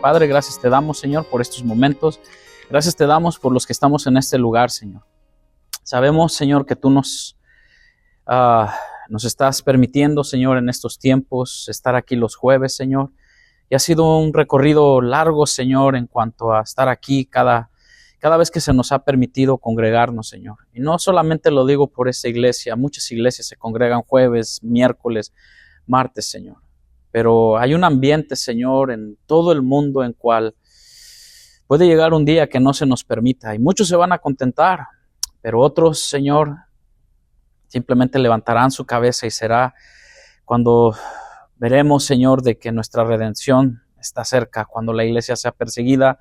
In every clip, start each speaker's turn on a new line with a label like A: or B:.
A: Padre, gracias te damos, Señor, por estos momentos. Gracias te damos por los que estamos en este lugar, Señor. Sabemos, Señor, que tú nos estás permitiendo, Señor, en estos tiempos estar aquí los jueves, Señor. Y ha sido un recorrido largo, Señor, en cuanto a estar aquí cada vez que se nos ha permitido congregarnos, Señor. Y no solamente lo digo por esta iglesia, muchas iglesias se congregan jueves, miércoles, martes, Señor. Pero hay un ambiente, Señor, en todo el mundo en cual puede llegar un día que no se nos permita. Y muchos se van a contentar, pero otros, Señor, simplemente levantarán su cabeza y será cuando veremos, Señor, de que nuestra redención está cerca, cuando la iglesia sea perseguida,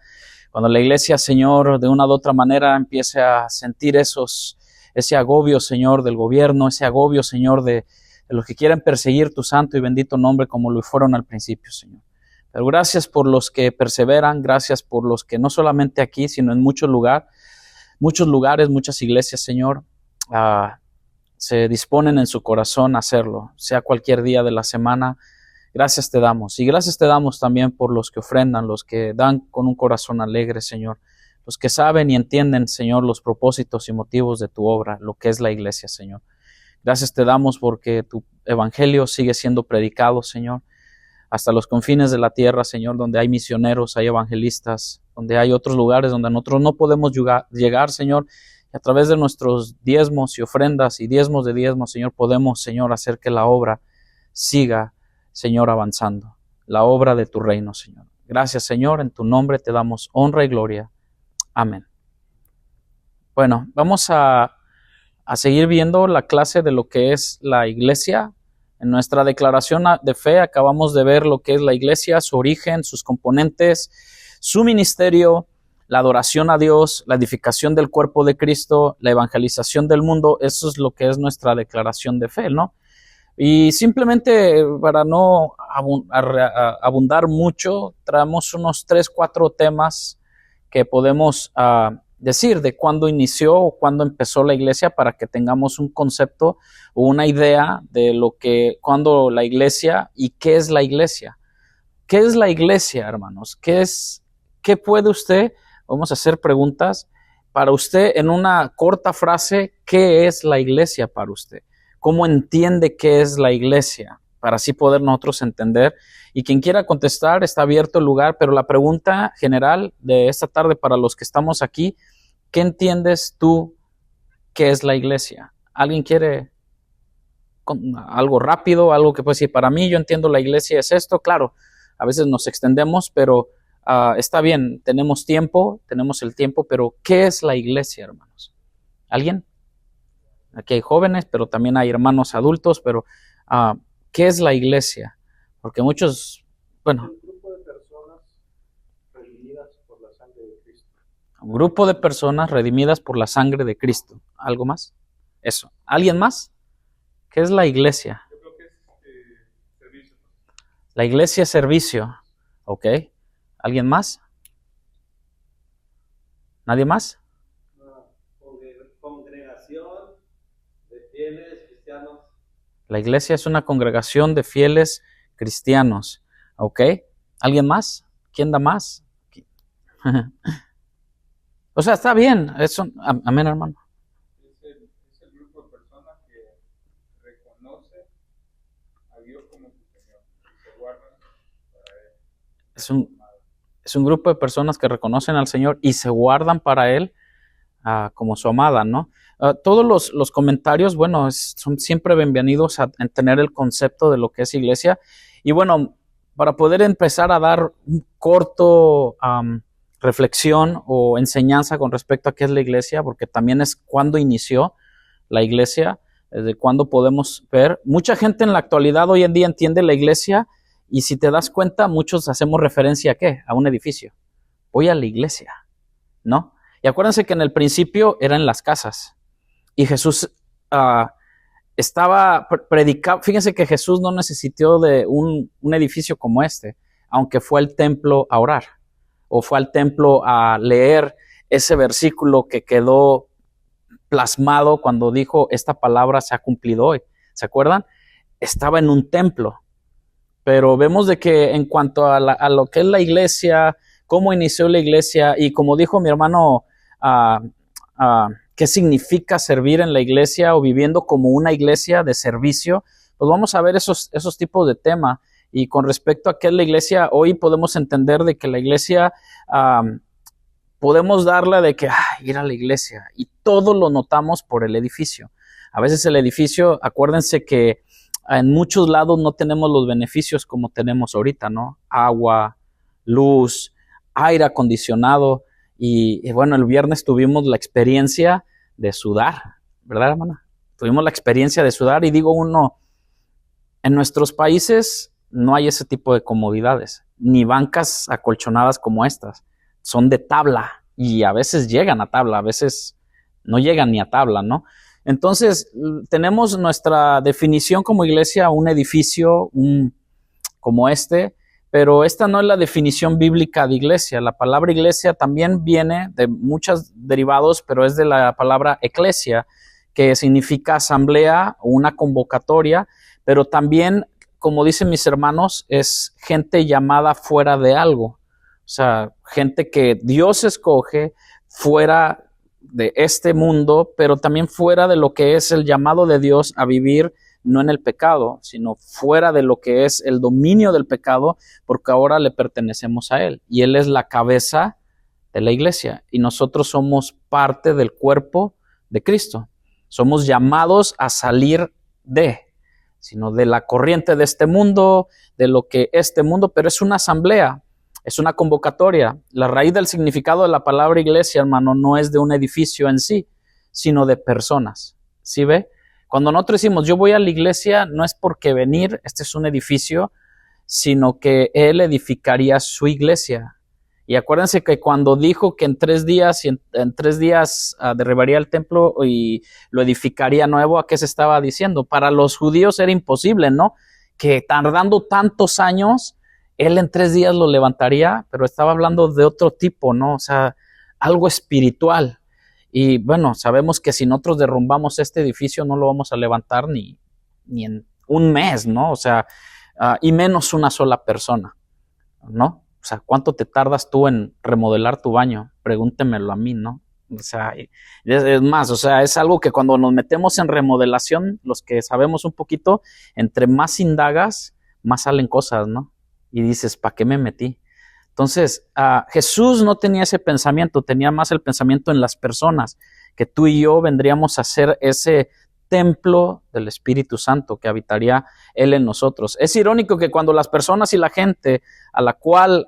A: cuando la iglesia, Señor, de una u otra manera empiece a sentir ese agobio, Señor, del gobierno, ese agobio, Señor, de los que quieren perseguir tu santo y bendito nombre como lo fueron al principio, Señor. Pero gracias por los que perseveran, gracias por los que no solamente aquí, sino en muchos lugares, muchas iglesias, Señor, se disponen en su corazón a hacerlo, sea cualquier día de la semana. Gracias te damos. Y gracias te damos también por los que ofrendan, los que dan con un corazón alegre, Señor. Los que saben y entienden, Señor, los propósitos y motivos de tu obra, lo que es la iglesia, Señor. Gracias te damos porque tu evangelio sigue siendo predicado, Señor, hasta los confines de la tierra, Señor, donde hay misioneros, hay evangelistas, donde hay otros lugares donde nosotros no podemos llegar, Señor. Y a través de nuestros diezmos y ofrendas y diezmos de diezmos, Señor, podemos, Señor, hacer que la obra siga, Señor, avanzando, la obra de tu reino, Señor. Gracias, Señor, en tu nombre te damos honra y gloria. Amén. Bueno, vamos a seguir viendo la clase de lo que es la iglesia. En nuestra declaración de fe acabamos de ver lo que es la iglesia, su origen, sus componentes, su ministerio, la adoración a Dios, la edificación del cuerpo de Cristo, la evangelización del mundo. Eso es lo que es nuestra declaración de fe, ¿no? Y simplemente para no abundar mucho, traemos unos 3, 4 temas que podemos decir de cuándo inició o cuándo empezó la iglesia para que tengamos un concepto o una idea de cuándo la iglesia y qué es la iglesia. ¿Qué es la iglesia, hermanos? ¿Qué puede usted? Vamos a hacer preguntas. Para usted, en una corta frase, ¿qué es la iglesia para usted? ¿Cómo entiende qué es la iglesia? Para así poder nosotros entender. Y quien quiera contestar, está abierto el lugar, pero la pregunta general de esta tarde para los que estamos aquí, ¿qué entiendes tú qué es la iglesia? ¿Alguien quiere algo rápido, algo que puede decir? Para mí, yo entiendo la iglesia es esto. Claro, a veces nos extendemos, pero está bien, tenemos el tiempo, pero ¿qué es la iglesia, hermanos? ¿Alguien? Aquí hay jóvenes, pero también hay hermanos adultos, pero ¿qué es la iglesia? Porque muchos, bueno.
B: Un grupo de personas redimidas por la sangre de Cristo.
A: Un grupo de personas redimidas por la sangre de Cristo. ¿Algo más? Eso. ¿Alguien más? ¿Qué es la iglesia?
B: Yo creo que es servicio.
A: La iglesia es servicio. Ok. ¿Alguien más? ¿Nadie más?
B: Congregación de fieles cristianos.
A: La iglesia es una congregación de fieles cristianos. ¿Ok? ¿Alguien más? ¿Quién da más? O sea, está bien. Amén, hermano.
B: Es el grupo de personas que reconoce a Dios como su Señor y se guardan para Él.
A: Es un grupo de personas que reconocen al Señor y se guardan para Él como su amada, ¿no? Todos los comentarios, bueno, son siempre bienvenidos a tener el concepto de lo que es iglesia. Y bueno, para poder empezar a dar un corto reflexión o enseñanza con respecto a qué es la iglesia, porque también es cuándo inició la iglesia, desde cuándo podemos ver. Mucha gente en la actualidad hoy en día entiende la iglesia y si te das cuenta, muchos hacemos referencia ¿a qué? A un edificio. Voy a la iglesia, ¿no? Y acuérdense que en el principio era en las casas y Jesús estaba predicando. Fíjense que Jesús no necesitó de un edificio como este, aunque fue al templo a orar o fue al templo a leer ese versículo que quedó plasmado cuando dijo esta palabra se ha cumplido hoy. ¿Se acuerdan? Estaba en un templo. pero vemos de que en cuanto a lo que es la iglesia, cómo inició la iglesia y como dijo mi hermano, qué significa servir en la iglesia o viviendo como una iglesia de servicio, pues vamos a ver esos tipos de temas. Y con respecto a qué es la iglesia, hoy podemos entender de que la iglesia, podemos darla de que ir a la iglesia y todo lo notamos por el edificio. A veces el edificio, acuérdense que en muchos lados no tenemos los beneficios como tenemos ahorita, ¿no? Agua, luz, aire acondicionado y bueno, el viernes tuvimos la experiencia de sudar, ¿verdad, hermana? Tuvimos la experiencia de sudar y digo uno, en nuestros países no hay ese tipo de comodidades, ni bancas acolchonadas como estas. Son de tabla y a veces llegan a tabla, a veces no llegan ni a tabla, ¿no? Entonces, tenemos nuestra definición como iglesia, un edificio como este, pero esta no es la definición bíblica de iglesia. La palabra iglesia también viene de muchos derivados, pero es de la palabra eclesia, que significa asamblea o una convocatoria, pero también, como dicen mis hermanos, es gente llamada fuera de algo. O sea, gente que Dios escoge fuera de este mundo, pero también fuera de lo que es el llamado de Dios a vivir, no en el pecado, sino fuera de lo que es el dominio del pecado, porque ahora le pertenecemos a Él. Y Él es la cabeza de la iglesia y nosotros somos parte del cuerpo de Cristo. Somos llamados a salir sino de la corriente de este mundo, de lo que este mundo, pero es una asamblea, es una convocatoria. La raíz del significado de la palabra iglesia, hermano, no es de un edificio en sí, sino de personas. ¿Sí ve? Cuando nosotros decimos, yo voy a la iglesia, no es porque venir, este es un edificio, sino que Él edificaría su iglesia. Y acuérdense que cuando dijo que en 3 días, en 3 días derribaría el templo y lo edificaría nuevo, ¿a qué se estaba diciendo? Para los judíos era imposible, ¿no? Que tardando tantos años, Él en 3 días lo levantaría, pero estaba hablando de otro tipo, ¿no? O sea, algo espiritual. Y bueno, sabemos que si nosotros derrumbamos este edificio, no lo vamos a levantar ni en un mes, ¿no? O sea, y menos una sola persona, ¿no? O sea, ¿cuánto te tardas tú en remodelar tu baño? Pregúntemelo a mí, ¿no? O sea, es más, o sea, es algo que cuando nos metemos en remodelación, los que sabemos un poquito, entre más indagas, más salen cosas, ¿no? Y dices, ¿para qué me metí? Entonces, Jesús no tenía ese pensamiento, tenía más el pensamiento en las personas, que tú y yo vendríamos a ser ese templo del Espíritu Santo que habitaría Él en nosotros. Es irónico que cuando las personas y la gente a la cual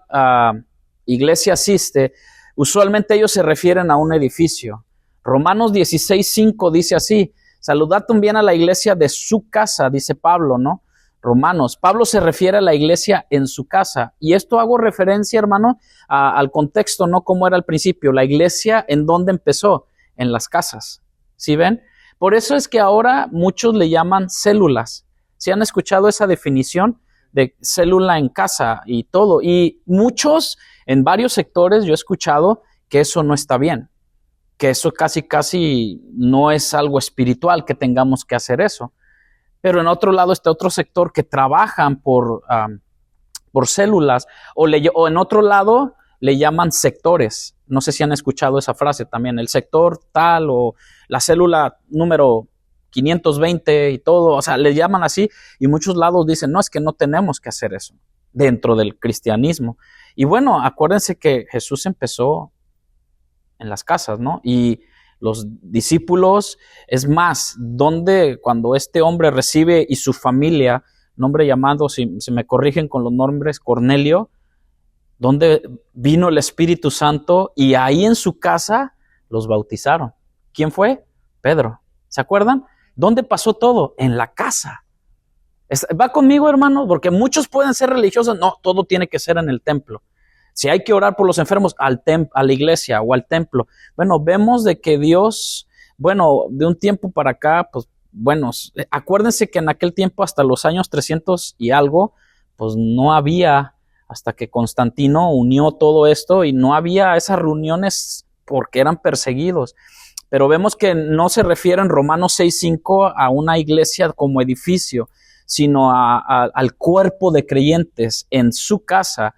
A: iglesia asiste, usualmente ellos se refieren a un edificio. Romanos 16:5 dice así, saludad también a la iglesia de su casa, dice Pablo, ¿no? Romanos, Pablo se refiere a la iglesia en su casa, y esto hago referencia, hermano, al contexto, no como era al principio. La iglesia, ¿en dónde empezó? En las casas, ¿sí ven? Por eso es que ahora muchos le llaman células. ¿Sí han escuchado esa definición de célula en casa y todo? Y muchos, en varios sectores, yo he escuchado que eso no está bien, que eso casi no es algo espiritual, que tengamos que hacer eso. Pero en otro lado está otro sector que trabajan por células, o en otro lado le llaman sectores. No sé si han escuchado esa frase también, el sector tal o la célula número 520 y todo, o sea, le llaman así, y muchos lados dicen, no, es que no tenemos que hacer eso dentro del cristianismo. Y bueno, acuérdense que Jesús empezó en las casas, ¿no? Y los discípulos, es más, cuando este hombre recibe y su familia, nombre llamado, si me corrigen con los nombres, Cornelio, donde vino el Espíritu Santo y ahí en su casa los bautizaron. ¿Quién fue? Pedro. ¿Se acuerdan? ¿Dónde pasó todo? En la casa. ¿Va conmigo, hermano? Porque muchos pueden ser religiosos. No, todo tiene que ser en el templo. Si hay que orar por los enfermos, a la iglesia o al templo. Bueno, vemos de que Dios, bueno, de un tiempo para acá, pues, bueno, acuérdense que en aquel tiempo, hasta los años 300 y algo, pues no había, hasta que Constantino unió todo esto y no había esas reuniones porque eran perseguidos. Pero vemos que no se refiere en Romanos 6:5 a una iglesia como edificio, sino al cuerpo de creyentes en su casa,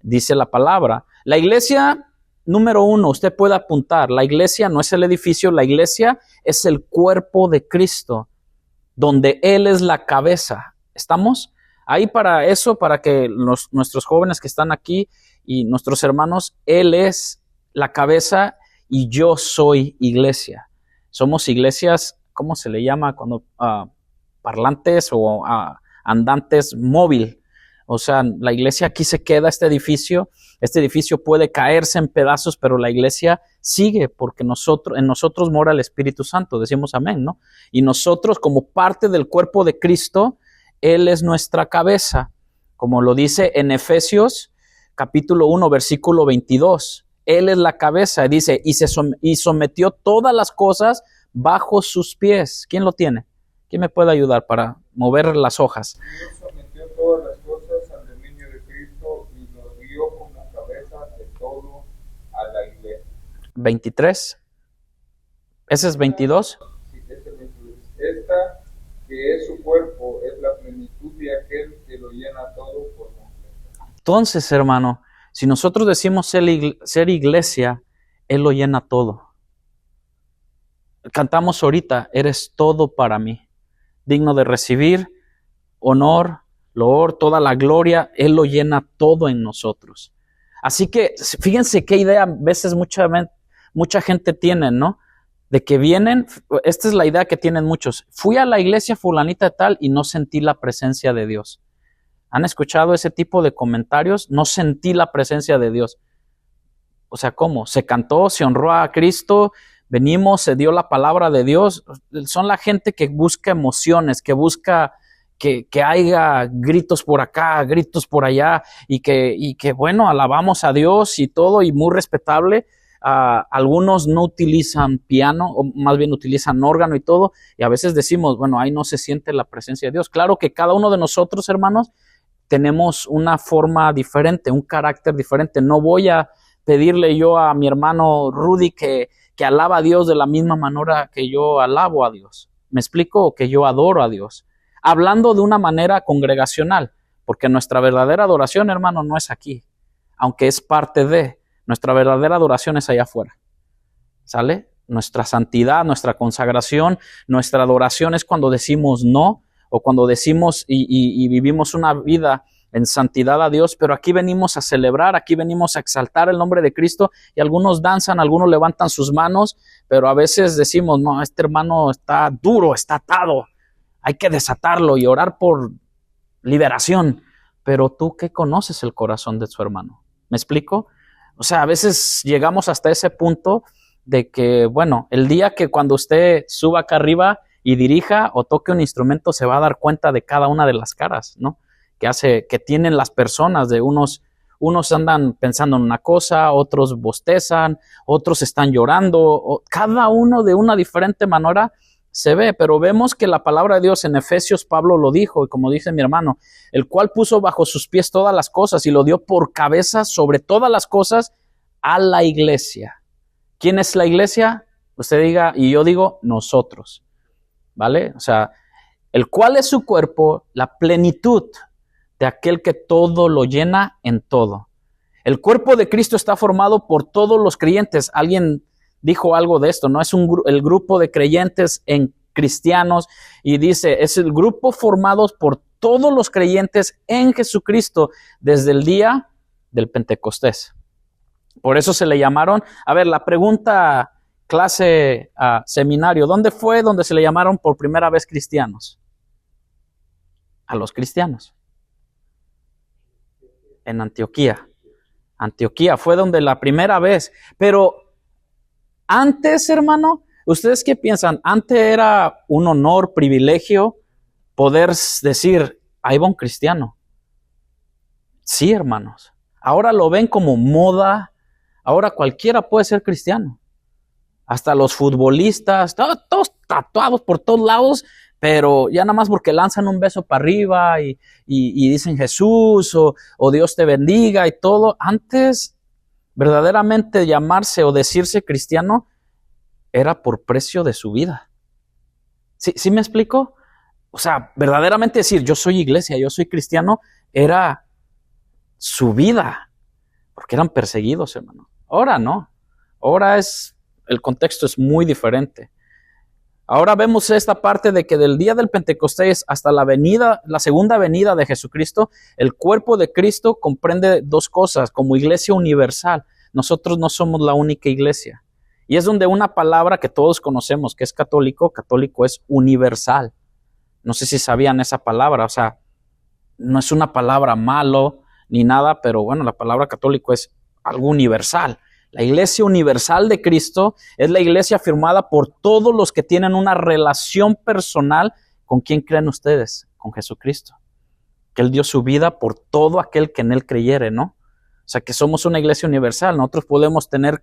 A: dice la palabra. La iglesia, número uno, usted puede apuntar, la iglesia no es el edificio, la iglesia es el cuerpo de Cristo, donde Él es la cabeza. ¿Estamos? Ahí para eso, para que nuestros jóvenes que están aquí y nuestros hermanos, Él es la cabeza y yo soy iglesia. Somos iglesias, ¿cómo se le llama? Cuando parlantes o andantes móvil. O sea, la iglesia aquí se queda, este edificio puede caerse en pedazos, pero la iglesia sigue porque en nosotros mora el Espíritu Santo, decimos amén, ¿no? Y nosotros como parte del cuerpo de Cristo, Él es nuestra cabeza, como lo dice en Efesios capítulo 1, versículo 22. Él es la cabeza, y dice, y sometió todas las cosas bajo sus pies. ¿Quién lo tiene? ¿Quién me puede ayudar para mover las hojas?
B: Dios sometió todas las cosas al dominio de Cristo y lo dio como cabeza de todo a la iglesia.
A: 23. ¿Ese es 22?
B: Sí, ese es 22. Esta, que es su cuerpo, es la plenitud de aquel que lo llena todo por completo.
A: Entonces, hermano, si nosotros decimos ser iglesia, Él lo llena todo. Cantamos ahorita, eres todo para mí. Digno de recibir honor, loor, toda la gloria, Él lo llena todo en nosotros. Así que fíjense qué idea a veces mucha gente tiene, ¿no? De que vienen, esta es la idea que tienen muchos. Fui a la iglesia fulanita tal y no sentí la presencia de Dios. ¿Han escuchado ese tipo de comentarios? No sentí la presencia de Dios. O sea, ¿cómo? Se cantó, se honró a Cristo, venimos, se dio la palabra de Dios. Son la gente que busca emociones, que busca que haya gritos por acá, gritos por allá, y que bueno, alabamos a Dios y todo, y muy respetable. Algunos no utilizan piano, o más bien utilizan órgano y todo, y a veces decimos, bueno, ahí no se siente la presencia de Dios. Claro que cada uno de nosotros, hermanos, tenemos una forma diferente, un carácter diferente. No voy a pedirle yo a mi hermano Rudy que alaba a Dios de la misma manera que yo alabo a Dios. ¿Me explico? O que yo adoro a Dios. Hablando de una manera congregacional, porque nuestra verdadera adoración, hermano, no es aquí, aunque es parte de, nuestra verdadera adoración es allá afuera. ¿Sale? Nuestra santidad, nuestra consagración, nuestra adoración es cuando decimos no, o cuando decimos y vivimos una vida en santidad a Dios, pero aquí venimos a celebrar, aquí venimos a exaltar el nombre de Cristo, y algunos danzan, algunos levantan sus manos, pero a veces decimos, no, este hermano está duro, está atado, hay que desatarlo y orar por liberación. Pero tú, ¿qué conoces el corazón de su hermano? ¿Me explico? O sea, a veces llegamos hasta ese punto de que, bueno, el día que cuando usted suba acá arriba y dirija o toque un instrumento, se va a dar cuenta de cada una de las caras, ¿no? Que tienen las personas. De unos andan pensando en una cosa, otros bostezan, otros están llorando, cada uno de una diferente manera se ve, pero vemos que la palabra de Dios en Efesios, Pablo lo dijo, y como dice mi hermano, el cual puso bajo sus pies todas las cosas y lo dio por cabeza sobre todas las cosas a la iglesia. ¿Quién es la iglesia? Usted diga, y yo digo, nosotros, ¿vale? O sea, el cual es su cuerpo, la plenitud de aquel que todo lo llena en todo. El cuerpo de Cristo está formado por todos los creyentes. Alguien dijo algo de esto, ¿no? Es el grupo de creyentes en cristianos, y dice, es el grupo formado por todos los creyentes en Jesucristo desde el día del Pentecostés. Por eso se le llamaron, a ver, la pregunta clase seminario, ¿dónde fue donde se le llamaron por primera vez cristianos? A los cristianos. En Antioquía. Antioquía fue donde la primera vez, pero antes, hermano, ¿ustedes qué piensan? Antes era un honor, privilegio poder decir, ahí va un cristiano. Sí, hermanos. Ahora lo ven como moda. Ahora cualquiera puede ser cristiano. Hasta los futbolistas, todos tatuados por todos lados, pero ya nada más porque lanzan un beso para arriba y dicen Jesús o Dios te bendiga y todo. Antes, verdaderamente llamarse o decirse cristiano era por precio de su vida. ¿Sí me explico? o sea, verdaderamente decir, yo soy iglesia, yo soy cristiano, era su vida, porque eran perseguidos, hermano. Ahora no, ahora el contexto es muy diferente. Ahora vemos esta parte de que del día del Pentecostés hasta la segunda venida de Jesucristo, el cuerpo de Cristo comprende dos cosas, como iglesia universal. Nosotros no somos la única iglesia. Y es donde una palabra que todos conocemos, que es católico es universal. No sé si sabían esa palabra, o sea, no es una palabra malo ni nada, pero bueno, la palabra católico es algo universal. La iglesia universal de Cristo es la iglesia firmada por todos los que tienen una relación personal con quién creen ustedes, con Jesucristo. Que Él dio su vida por todo aquel que en Él creyere, ¿no? O sea, que somos una iglesia universal. Nosotros podemos tener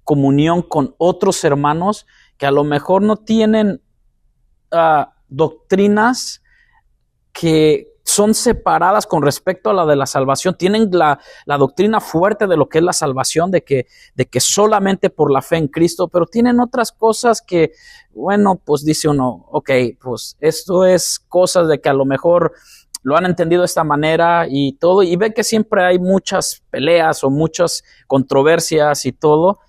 A: comunión con otros hermanos que a lo mejor no tienen doctrinas que son separadas con respecto a la de la salvación. Tienen la doctrina fuerte de lo que es la salvación, de que solamente por la fe en Cristo, pero tienen otras cosas que, bueno, pues dice uno, ok, pues esto es cosas de que a lo mejor lo han entendido de esta manera y todo, y ve que siempre hay muchas peleas o muchas controversias y todo,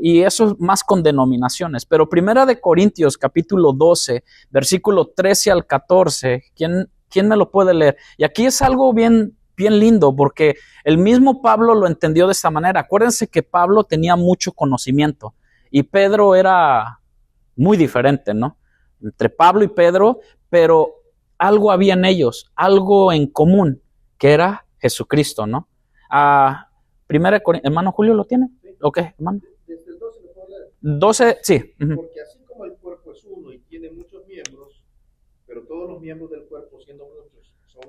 A: y eso más con denominaciones. Pero Primera de Corintios, capítulo 12, versículo 13 al 14, ¿quién me lo puede leer? Y aquí es algo bien lindo, porque el mismo Pablo lo entendió de esta manera. Acuérdense que Pablo tenía mucho conocimiento y Pedro era muy diferente, ¿no? Entre Pablo y Pedro, pero algo había en ellos, algo en común, que era Jesucristo, ¿no? Primera de Corintios, hermano Julio, ¿lo tiene? Ok, hermano.
C: Desde el 12 le puedo leer.
A: 12, sí.
C: Porque así como el cuerpo es uno y tiene muchos miembros, pero todos los miembros del cuerpo, siendo muchos, son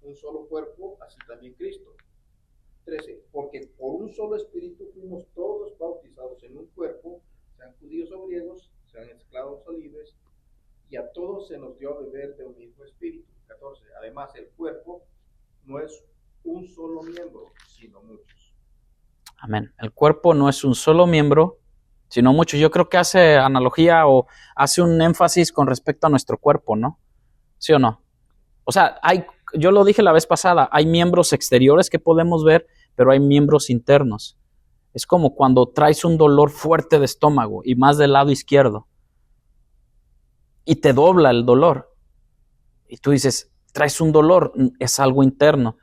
C: un solo cuerpo, así también Cristo. 13. Porque por un solo espíritu fuimos todos bautizados en un cuerpo, sean judíos o griegos, sean esclavos o libres, y a todos se nos dio a beber de un mismo espíritu. 14. Además, el cuerpo no es un solo miembro, sino muchos.
A: Amén. El cuerpo no es un solo miembro, sino muchos. Yo creo que hace analogía o hace un énfasis con respecto a nuestro cuerpo, ¿no? ¿Sí o no? O sea, yo lo dije la vez pasada, hay miembros exteriores que podemos ver, pero hay miembros internos. Es como cuando traes un dolor fuerte de estómago y más del lado izquierdo y te dobla el dolor. Y tú dices, traes un dolor, es algo interno.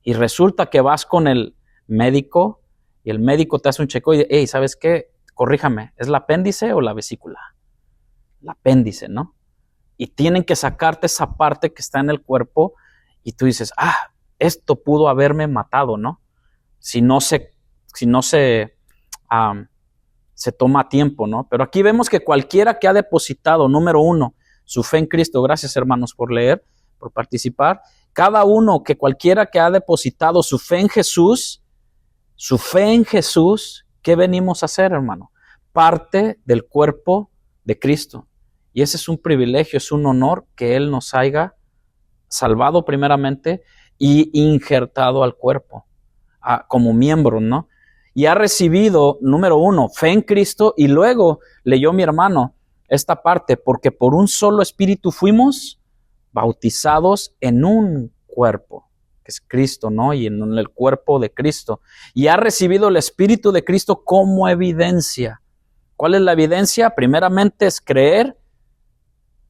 A: Y resulta que vas con el médico y el médico te hace un chequeo y dice, hey, ¿sabes qué? Corríjame, ¿es el apéndice o la vesícula? El apéndice, ¿no? Y tienen que sacarte esa parte que está en el cuerpo y tú dices, esto pudo haberme matado, ¿no? Si no se toma tiempo, ¿no? Pero aquí vemos que cualquiera que ha depositado, número 1, su fe en Cristo, gracias hermanos por leer, por participar, cualquiera que ha depositado su fe en Jesús, ¿qué venimos a hacer, hermano? Parte del cuerpo de Cristo. Y ese es un privilegio, es un honor que Él nos haya salvado primeramente y injertado al cuerpo como miembro, ¿no? Y ha recibido, número 1, fe en Cristo, y luego leyó mi hermano esta parte, porque por un solo espíritu fuimos bautizados en un cuerpo, que es Cristo, ¿no? Y en el cuerpo de Cristo. Y ha recibido el Espíritu de Cristo como evidencia. ¿Cuál es la evidencia? Primeramente es creer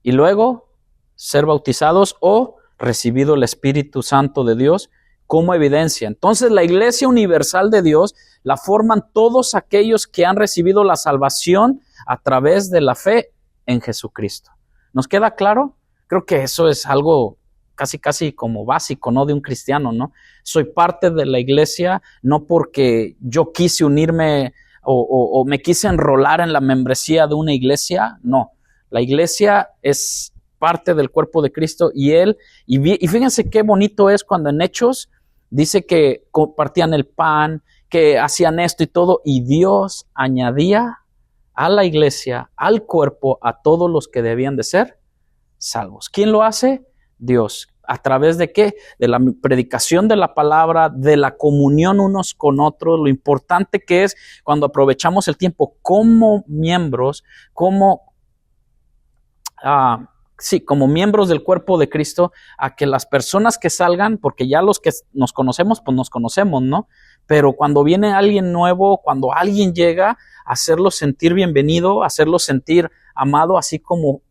A: y luego ser bautizados o recibido el Espíritu Santo de Dios como evidencia. Entonces la Iglesia Universal de Dios la forman todos aquellos que han recibido la salvación a través de la fe en Jesucristo. ¿Nos queda claro? Creo que eso es algo casi como básico, ¿no? De un cristiano, ¿no? Soy parte de la iglesia no porque yo quise unirme o me quise enrolar en la membresía de una iglesia, no. La iglesia es parte del cuerpo de Cristo y fíjense qué bonito es cuando en Hechos dice que compartían el pan, que hacían esto y todo, y Dios añadía a la iglesia, al cuerpo, a todos los que debían de ser salvos. ¿Quién lo hace? Dios. ¿A través de qué? De la predicación de la palabra, de la comunión unos con otros, lo importante que es cuando aprovechamos el tiempo como miembros, como sí, como miembros del cuerpo de Cristo, a que las personas que salgan, porque ya los que nos conocemos, pues nos conocemos, ¿no? Pero cuando viene alguien nuevo, cuando alguien llega, hacerlo sentir bienvenido, hacerlo sentir amado, así como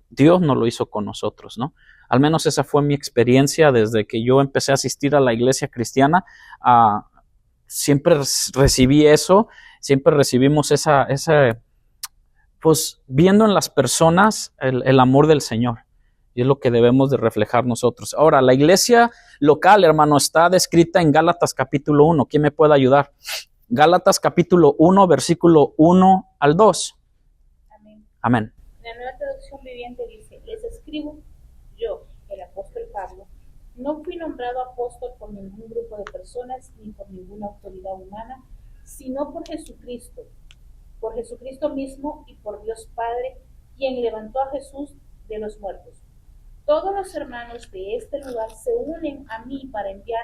A: Dios nos lo hizo con nosotros, ¿no? Al menos esa fue mi experiencia desde que yo empecé a asistir a la iglesia cristiana. Siempre recibí eso, siempre recibimos pues viendo en las personas el amor del Señor. Y es lo que debemos de reflejar nosotros. Ahora, la iglesia local, hermano, está descrita en Gálatas capítulo 1. ¿Quién me puede ayudar? Gálatas capítulo 1, versículo 1 al 2.
D: Amén.
A: Amén.
D: La Nueva Traducción Viviente dice: les escribo, yo, el apóstol Pablo, no fui nombrado apóstol por ningún grupo de personas ni por ninguna autoridad humana, sino por Jesucristo mismo y por Dios Padre, quien levantó a Jesús de los muertos. Todos los hermanos de este lugar se unen a mí para enviar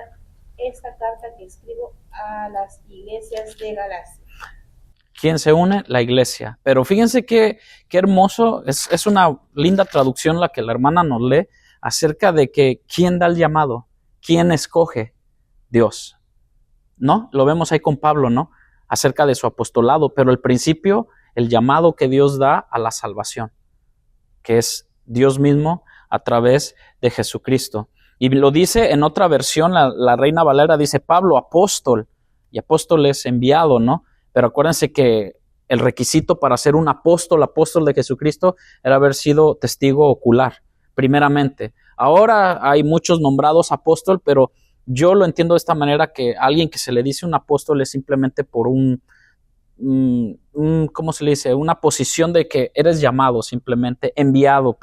D: esta carta que escribo a las iglesias de Galacia.
A: ¿Quién se une? La iglesia. Pero fíjense qué hermoso, es una linda traducción la que la hermana nos lee acerca de que ¿quién da el llamado? ¿Quién escoge? Dios. ¿No? Lo vemos ahí con Pablo, ¿no? Acerca de su apostolado, pero el principio, el llamado que Dios da a la salvación, que es Dios mismo a través de Jesucristo. Y lo dice en otra versión, la Reina Valera dice Pablo, apóstol, y apóstol es enviado, ¿no? Pero acuérdense que el requisito para ser un apóstol de Jesucristo, era haber sido testigo ocular, primeramente. Ahora hay muchos nombrados apóstol, pero yo lo entiendo de esta manera, que alguien que se le dice un apóstol es simplemente por ¿cómo se le dice? Una posición de que eres llamado, simplemente enviado,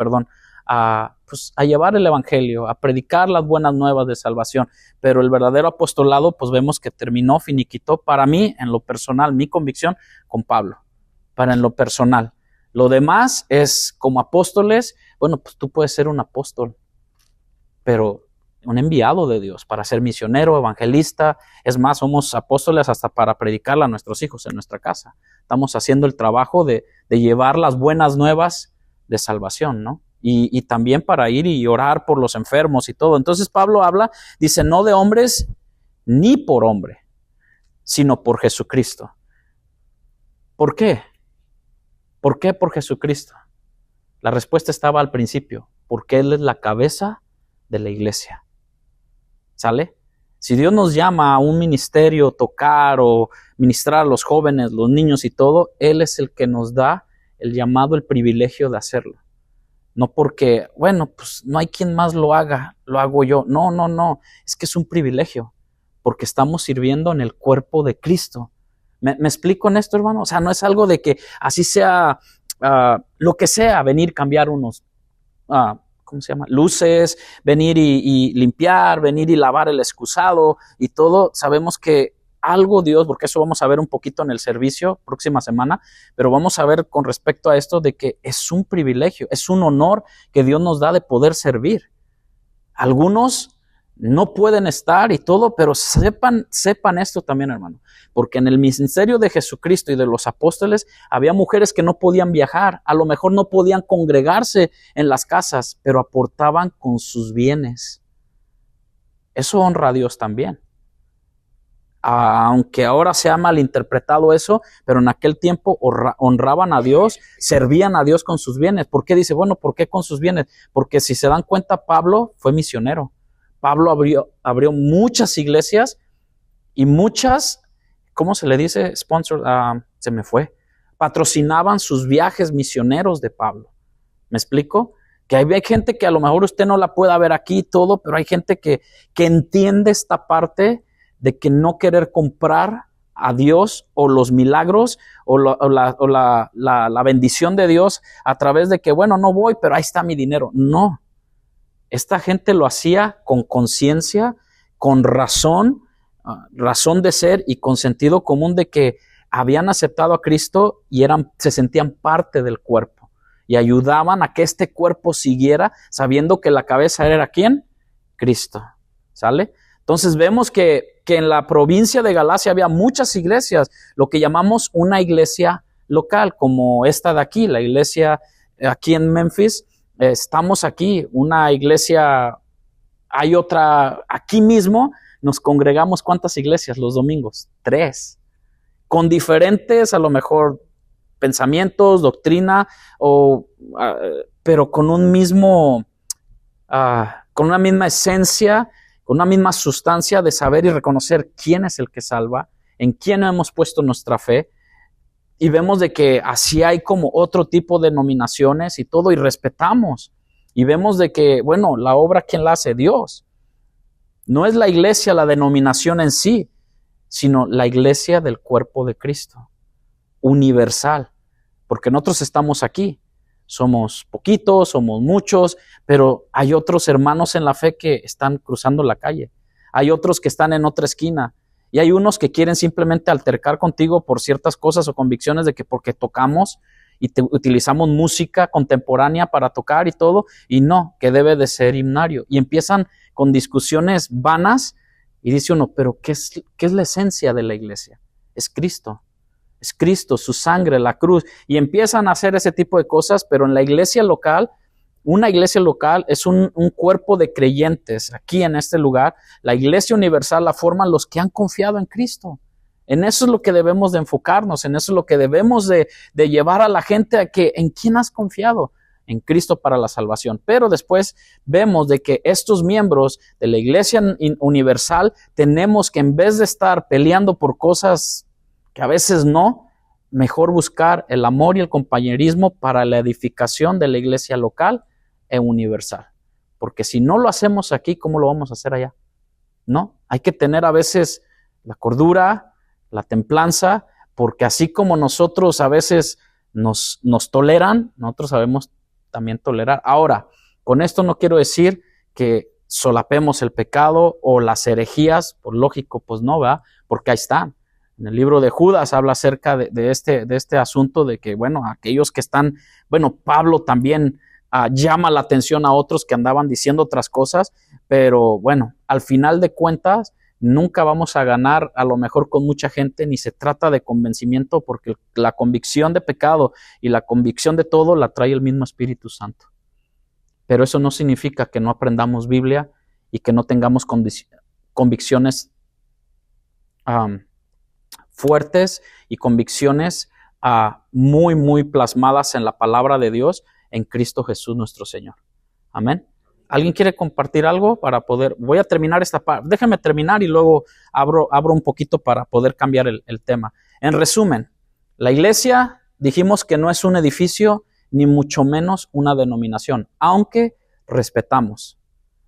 A: a llevar el evangelio, a predicar las buenas nuevas de salvación. Pero el verdadero apostolado, pues vemos que terminó, finiquitó para mí, en lo personal, mi convicción, con Pablo, en lo personal. Lo demás es como apóstoles, bueno, pues tú puedes ser un apóstol, pero un enviado de Dios para ser misionero, evangelista. Es más, somos apóstoles hasta para predicarle a nuestros hijos en nuestra casa. Estamos haciendo el trabajo de llevar las buenas nuevas de salvación, ¿no? Y también para ir y orar por los enfermos y todo. Entonces Pablo habla, dice, no de hombres ni por hombre, sino por Jesucristo. ¿Por qué? ¿Por qué por Jesucristo? La respuesta estaba al principio, porque Él es la cabeza de la iglesia. ¿Sale? Si Dios nos llama a un ministerio, tocar o ministrar a los jóvenes, los niños y todo, Él es el que nos da el llamado, el privilegio de hacerlo. No porque, bueno, pues no hay quien más lo haga, lo hago yo. No, es que es un privilegio, porque estamos sirviendo en el cuerpo de Cristo. ¿Me explico en esto, hermano? O sea, no es algo de que así sea, lo que sea, venir, cambiar unos, ¿cómo se llama? Luces, venir y limpiar, venir y lavar el excusado y todo. Sabemos que algo Dios, porque eso vamos a ver un poquito en el servicio próxima semana, pero vamos a ver con respecto a esto de que es un privilegio, es un honor que Dios nos da de poder servir. Algunos no pueden estar y todo, pero sepan esto también, hermano, porque en el ministerio de Jesucristo y de los apóstoles había mujeres que no podían viajar, a lo mejor no podían congregarse en las casas, pero aportaban con sus bienes. Eso honra a Dios también. Aunque ahora se ha malinterpretado eso, pero en aquel tiempo honraban a Dios, servían a Dios con sus bienes. ¿Por qué? Dice, bueno, ¿por qué con sus bienes? Porque si se dan cuenta, Pablo fue misionero. Pablo abrió muchas iglesias y muchas, ¿cómo se le dice? Se me fue. Patrocinaban sus viajes misioneros de Pablo. ¿Me explico? Que hay gente que a lo mejor usted no la pueda ver aquí y todo, pero hay gente que entiende esta parte de que no querer comprar a Dios o los milagros o la bendición de Dios a través de que, bueno, no voy, pero ahí está mi dinero. No. Esta gente lo hacía con conciencia, con razón de ser y con sentido común de que habían aceptado a Cristo y se sentían parte del cuerpo y ayudaban a que este cuerpo siguiera sabiendo que la cabeza era ¿quién? Cristo. ¿Sale? Entonces vemos que en la provincia de Galacia había muchas iglesias, lo que llamamos una iglesia local, como esta de aquí, la iglesia aquí en Memphis, estamos aquí, una iglesia, hay otra, aquí mismo nos congregamos, ¿cuántas iglesias los domingos? 3, con diferentes a lo mejor pensamientos, doctrina, pero con un mismo, con una misma esencia, con una misma sustancia de saber y reconocer quién es el que salva, en quién hemos puesto nuestra fe. Y vemos de que así hay como otro tipo de denominaciones y todo, y respetamos. Y vemos de que, bueno, la obra, ¿quién la hace? Dios. No es la iglesia, la denominación en sí, sino la iglesia del cuerpo de Cristo, universal. Porque nosotros estamos aquí. Somos poquitos, somos muchos, pero hay otros hermanos en la fe que están cruzando la calle. Hay otros que están en otra esquina. Y hay unos que quieren simplemente altercar contigo por ciertas cosas o convicciones de que porque tocamos y utilizamos música contemporánea para tocar y todo, y no, que debe de ser himnario. Y empiezan con discusiones vanas y dice uno, pero ¿qué es la esencia de la iglesia? Es Cristo. Es Cristo, su sangre, la cruz. Y empiezan a hacer ese tipo de cosas, pero en la iglesia local, una iglesia local es un cuerpo de creyentes. Aquí en este lugar, la iglesia universal la forman los que han confiado en Cristo. En eso es lo que debemos de enfocarnos, en eso es lo que debemos de llevar a la gente a que, ¿en quién has confiado? En Cristo para la salvación. Pero después vemos de que estos miembros de la iglesia universal tenemos que, en vez de estar peleando por cosas que a veces no, mejor buscar el amor y el compañerismo para la edificación de la iglesia local e universal. Porque si no lo hacemos aquí, ¿cómo lo vamos a hacer allá? No, hay que tener a veces la cordura, la templanza, porque así como nosotros a veces nos toleran, nosotros sabemos también tolerar. Ahora, con esto no quiero decir que solapemos el pecado o las herejías, por lógico, pues no, ¿verdad? Porque ahí están. En el libro de Judas habla acerca de este asunto de que, bueno, aquellos que están, bueno, Pablo también llama la atención a otros que andaban diciendo otras cosas, pero bueno, al final de cuentas, nunca vamos a ganar a lo mejor con mucha gente, ni se trata de convencimiento, porque la convicción de pecado y la convicción de todo la trae el mismo Espíritu Santo. Pero eso no significa que no aprendamos Biblia y que no tengamos convicciones fuertes y convicciones muy, muy plasmadas en la palabra de Dios, en Cristo Jesús nuestro Señor. Amén. ¿Alguien quiere compartir algo para poder? Voy a terminar esta parte. Déjenme terminar y luego abro un poquito para poder cambiar el tema. En resumen, la iglesia dijimos que no es un edificio ni mucho menos una denominación, aunque respetamos.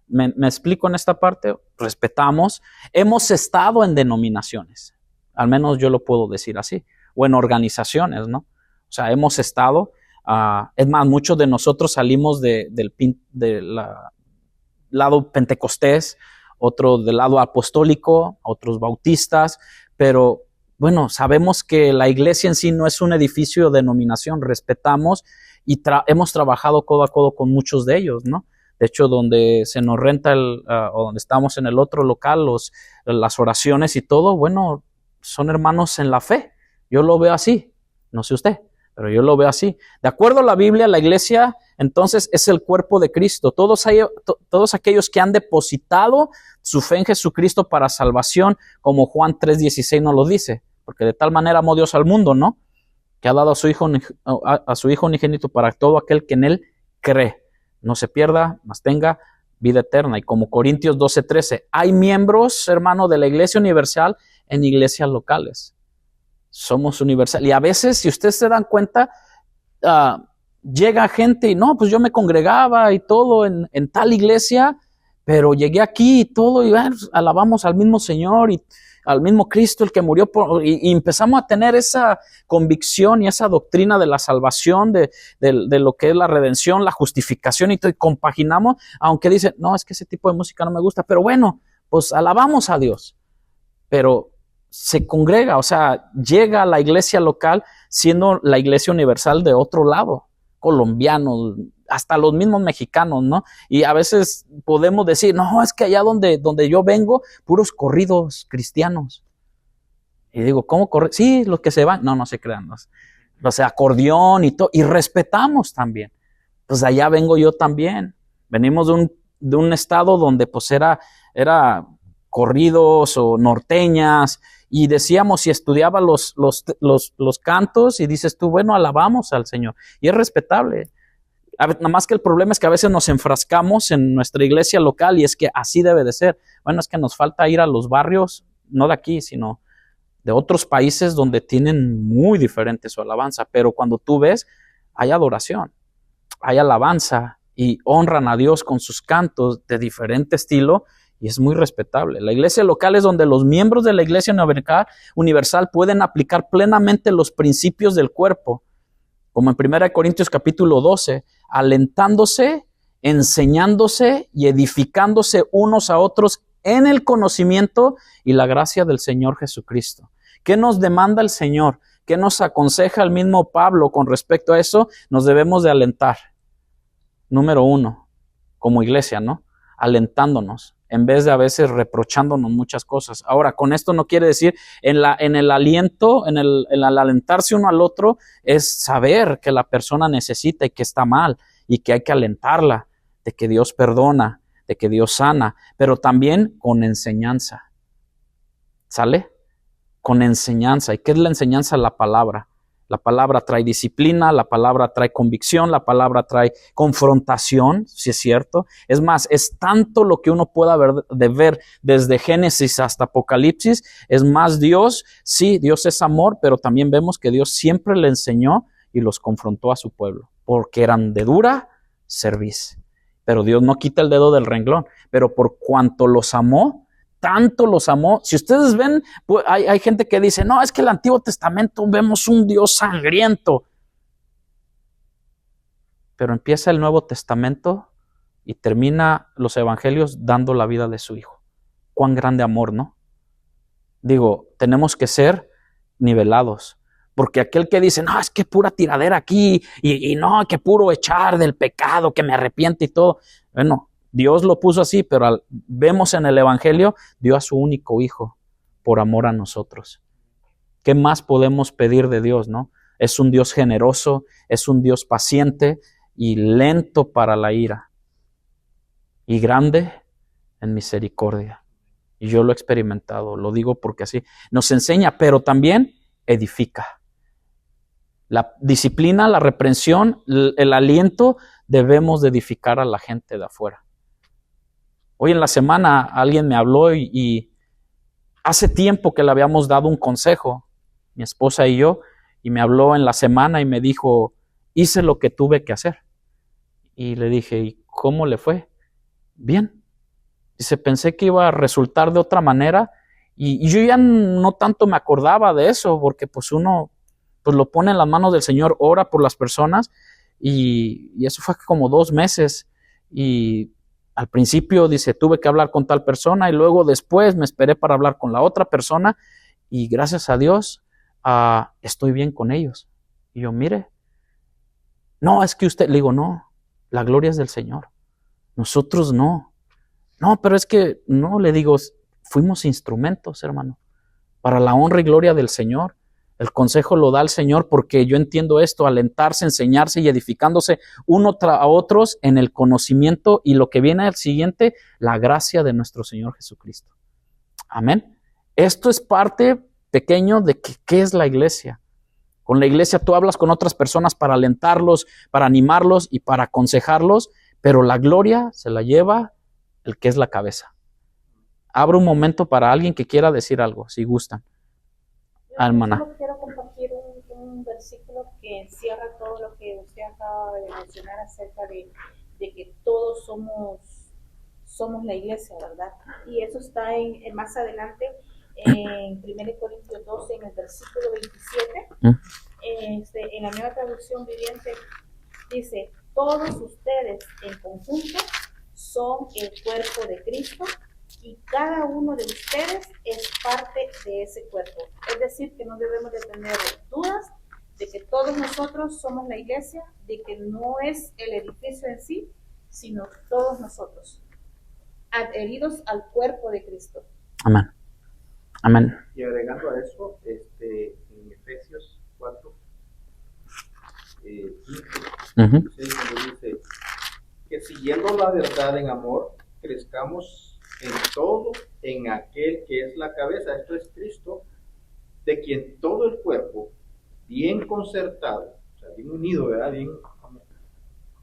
A: ¿Me explico en esta parte? Respetamos. Hemos estado en denominaciones. Al menos yo lo puedo decir así, o en organizaciones, ¿no? O sea, hemos estado, es más, muchos de nosotros salimos del lado pentecostés, otro del lado apostólico, otros bautistas, pero bueno, sabemos que la iglesia en sí no es un edificio de denominación, respetamos y hemos trabajado codo a codo con muchos de ellos, ¿no? De hecho, donde se nos renta o donde estamos en el otro local, las oraciones y todo, bueno, son hermanos en la fe. Yo lo veo así, no sé usted, pero yo lo veo así. De acuerdo a la Biblia, la iglesia entonces es el cuerpo de Cristo. Todos aquellos que han depositado su fe en Jesucristo para salvación, como Juan 3:16 nos lo dice, porque de tal manera amó Dios al mundo, ¿no? Que ha dado a su Hijo unigénito para todo aquel que en Él cree. No se pierda, mas tenga vida eterna. Y como Corintios 12:13, hay miembros, hermano, de la iglesia universal en iglesias locales. Somos universal. Y a veces, si ustedes se dan cuenta, llega gente y no, pues yo me congregaba y todo en tal iglesia, pero llegué aquí y todo y alabamos al mismo Señor y al mismo Cristo, el que murió y empezamos a tener esa convicción y esa doctrina de la salvación, de lo que es la redención, la justificación y todo, y compaginamos, aunque dicen, no, es que ese tipo de música no me gusta, pero bueno, pues alabamos a Dios. Pero se congrega, o sea, llega a la iglesia local siendo la iglesia universal de otro lado, colombianos, hasta los mismos mexicanos, ¿no? Y a veces podemos decir, no, es que allá donde yo vengo, puros corridos cristianos. Y digo, ¿cómo correr? Sí, los que se van, no se crean, no. O sea, acordeón y todo, y respetamos también. Pues allá vengo yo también. Venimos de un estado donde pues era corridos o norteñas, y decíamos y estudiaba los cantos, y dices tú, bueno, alabamos al Señor, y es respetable. Nada más que el problema es que a veces nos enfrascamos en nuestra iglesia local, y es que así debe de ser. Bueno, es que nos falta ir a los barrios, no de aquí, sino de otros países donde tienen muy diferente su alabanza, pero cuando tú ves, hay adoración, hay alabanza, y honran a Dios con sus cantos de diferente estilo, y es muy respetable. La iglesia local es donde los miembros de la iglesia universal pueden aplicar plenamente los principios del cuerpo, como en 1 Corintios capítulo 12, alentándose, enseñándose y edificándose unos a otros en el conocimiento y la gracia del Señor Jesucristo. ¿Qué nos demanda el Señor? ¿Qué nos aconseja el mismo Pablo con respecto a eso? Nos debemos de alentar. Número 1, como iglesia, ¿no? Alentándonos, en vez de a veces reprochándonos muchas cosas. Ahora, con esto no quiere decir, en el aliento, en el alentarse uno al otro, es saber que la persona necesita y que está mal, y que hay que alentarla, de que Dios perdona, de que Dios sana, pero también con enseñanza. ¿Sale? Con enseñanza. ¿Y qué es la enseñanza? La palabra. La palabra trae disciplina, la palabra trae convicción, la palabra trae confrontación, si es cierto. Es más, es tanto lo que uno pueda ver desde Génesis hasta Apocalipsis. Es más, Dios, sí, Dios es amor, pero también vemos que Dios siempre le enseñó y los confrontó a su pueblo, porque eran de dura cerviz. Pero Dios no quita el dedo del renglón, pero por cuanto los amó, tanto los amó. Si ustedes ven, pues hay gente que dice, no, es que el Antiguo Testamento vemos un Dios sangriento. Pero empieza el Nuevo Testamento y termina los evangelios dando la vida de su Hijo. Cuán grande amor, ¿no? Digo, tenemos que ser nivelados. Porque aquel que dice, no, es que pura tiradera aquí, y no, que puro echar del pecado, que me arrepiente y todo. Bueno, Dios lo puso así, pero vemos en el evangelio, dio a su único hijo por amor a nosotros. ¿Qué más podemos pedir de Dios, no? Es un Dios generoso, es un Dios paciente y lento para la ira, y grande en misericordia. Y yo lo he experimentado, lo digo porque así nos enseña, pero también edifica. La disciplina, la reprensión, el aliento, debemos de edificar a la gente de afuera. Hoy en la semana alguien me habló y hace tiempo que le habíamos dado un consejo, mi esposa y yo, y me habló en la semana y me dijo, hice lo que tuve que hacer. Y le dije, ¿y cómo le fue? Bien. Dice, pensé que iba a resultar de otra manera, y yo ya no tanto me acordaba de eso, porque pues uno pues lo pone en las manos del Señor, ora por las personas, y eso fue como 2 meses, y al principio dice, tuve que hablar con tal persona, y luego después me esperé para hablar con la otra persona, y gracias a Dios estoy bien con ellos. Y yo, mire, no, es que usted, le digo, no, la gloria es del Señor, nosotros no, pero es que, no, le digo, fuimos instrumentos, hermano, para la honra y gloria del Señor. El consejo lo da el Señor, porque yo entiendo esto, alentarse, enseñarse y edificándose uno a otros en el conocimiento, y lo que viene al siguiente, la gracia de nuestro Señor Jesucristo. Amén. Esto es parte pequeño de qué es la iglesia. Con la iglesia tú hablas con otras personas para alentarlos, para animarlos y para aconsejarlos, pero la gloria se la lleva el que es la cabeza. Abro un momento para alguien que quiera decir algo, si gustan. Hermana.
D: Yo quiero compartir un versículo que encierra todo lo que usted acaba de mencionar acerca de que todos somos la iglesia, ¿verdad? Y eso está más adelante en 1 Corintios 12, en el versículo 27. En la Nueva Traducción Viviente dice, todos ustedes en conjunto son el cuerpo de Cristo, y cada uno de ustedes es parte de ese cuerpo. Es decir, que no debemos de tener dudas de que todos nosotros somos la iglesia, de que no es el edificio en sí, sino todos nosotros, adheridos al cuerpo de Cristo.
A: Amén. Amén.
C: Y agregando a eso, en Efesios 4, 15, cuando dice, siguiendo la verdad en amor, crezcamos en todo en aquel que es la cabeza, esto es Cristo, de quien todo el cuerpo, bien concertado, o sea, bien unido, ¿verdad? Bien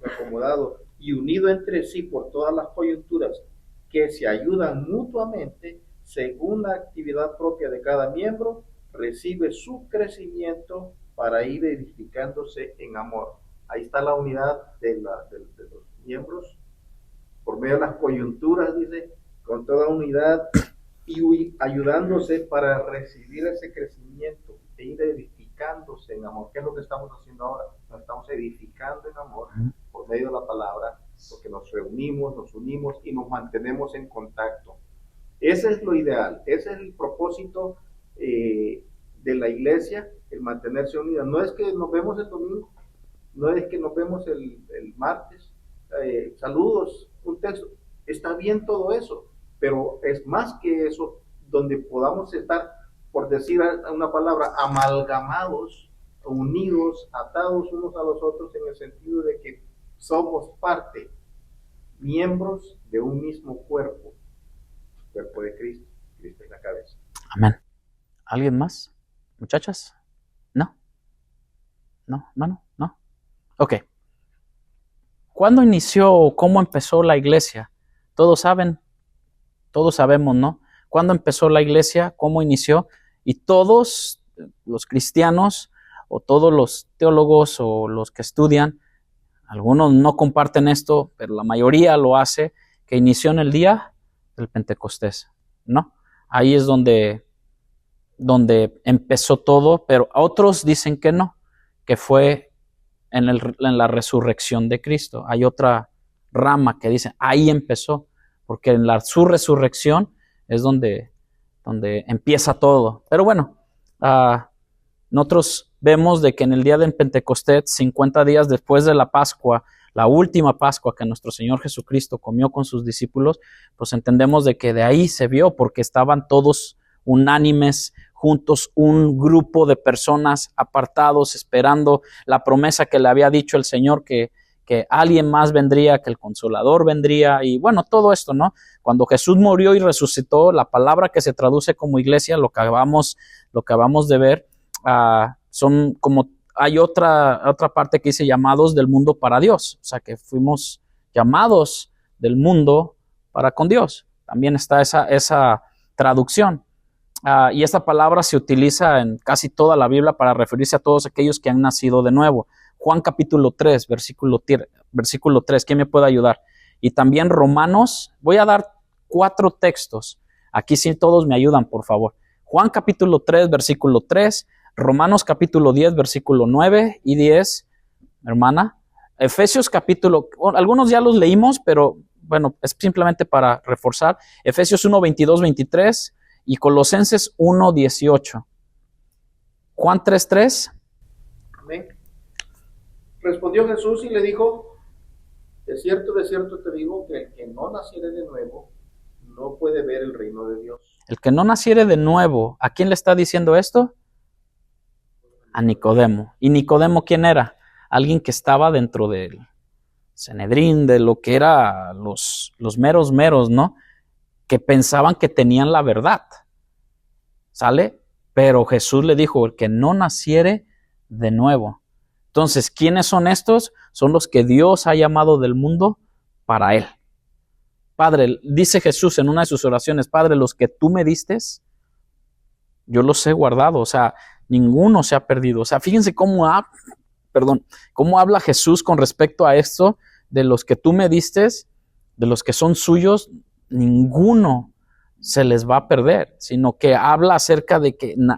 C: acomodado y unido entre sí por todas las coyunturas que se ayudan mutuamente según la actividad propia de cada miembro, recibe su crecimiento para ir edificándose en amor. Ahí está la unidad de los miembros por medio de las coyunturas, dice, con toda unidad y ayudándose para recibir ese crecimiento e ir edificándose en amor. ¿Qué es lo que estamos haciendo ahora? Nos estamos edificando en amor por medio de la palabra, porque nos reunimos, nos unimos y nos mantenemos en contacto. Ese es lo ideal, ese es el propósito de la iglesia, el mantenerse unida. No es que nos vemos el domingo, no es que nos vemos el martes, saludos, un texto, está bien todo eso, pero es más que eso, donde podamos estar, por decir una palabra, amalgamados, unidos, atados unos a los otros, en el sentido de que somos parte, miembros de un mismo cuerpo de Cristo. Cristo es la cabeza.
A: Amén. ¿Alguien más? ¿Muchachas? ¿No? ¿No, hermano? ¿No? Ok. ¿Cuándo inició o cómo empezó la iglesia? Todos saben, todos sabemos, ¿no? ¿Cuándo empezó la iglesia? ¿Cómo inició? Y todos los cristianos o todos los teólogos o los que estudian, algunos no comparten esto, pero la mayoría lo hace, que inició en el día del Pentecostés, ¿no? Ahí es donde empezó todo, pero otros dicen que no, que fue en la resurrección de Cristo. Hay otra rama que dice, ahí empezó, porque en su resurrección es donde empieza todo. Pero bueno, nosotros vemos de que en el día del Pentecostés, 50 días después de la Pascua, la última Pascua que nuestro Señor Jesucristo comió con sus discípulos, pues entendemos de que de ahí se vio, porque estaban todos unánimes, juntos, un grupo de personas apartados, esperando la promesa que le había dicho el Señor, que alguien más vendría, que el Consolador vendría, y bueno, todo esto, ¿no? Cuando Jesús murió y resucitó, la palabra que se traduce como iglesia, lo que acabamos de ver, son como, hay otra parte que dice llamados del mundo para Dios, o sea que fuimos llamados del mundo para con Dios. También está esa traducción. Y esta palabra se utiliza en casi toda la Biblia para referirse a todos aquellos que han nacido de nuevo. Juan capítulo 3, versículo 3, ¿quién me puede ayudar? Y también Romanos, voy a dar 4 textos. Aquí sí todos me ayudan, por favor. Juan capítulo 3, versículo 3, Romanos capítulo 10, versículo 9 y 10, hermana. Efesios capítulo, algunos ya los leímos, pero bueno, es simplemente para reforzar. Efesios 1, 22, 23 y Colosenses 1, 18. Juan 3, 3.
C: Amén. Respondió Jesús y le dijo, de cierto te digo que el que no naciere de nuevo no puede ver el reino de Dios.
A: El que no naciere de nuevo, ¿a quién le está diciendo esto? A Nicodemo. ¿Y Nicodemo quién era? Alguien que estaba dentro del Sanedrín, de lo que era los meros, ¿no? Que pensaban que tenían la verdad. ¿Sale? Pero Jesús le dijo, el que no naciere de nuevo. Entonces, ¿quiénes son estos? Son los que Dios ha llamado del mundo para Él. Padre, dice Jesús en una de sus oraciones, Padre, los que tú me distes, yo los he guardado, o sea, ninguno se ha perdido. O sea, fíjense cómo habla Jesús con respecto a esto, de los que tú me distes, de los que son suyos, ninguno se les va a perder, sino que habla acerca de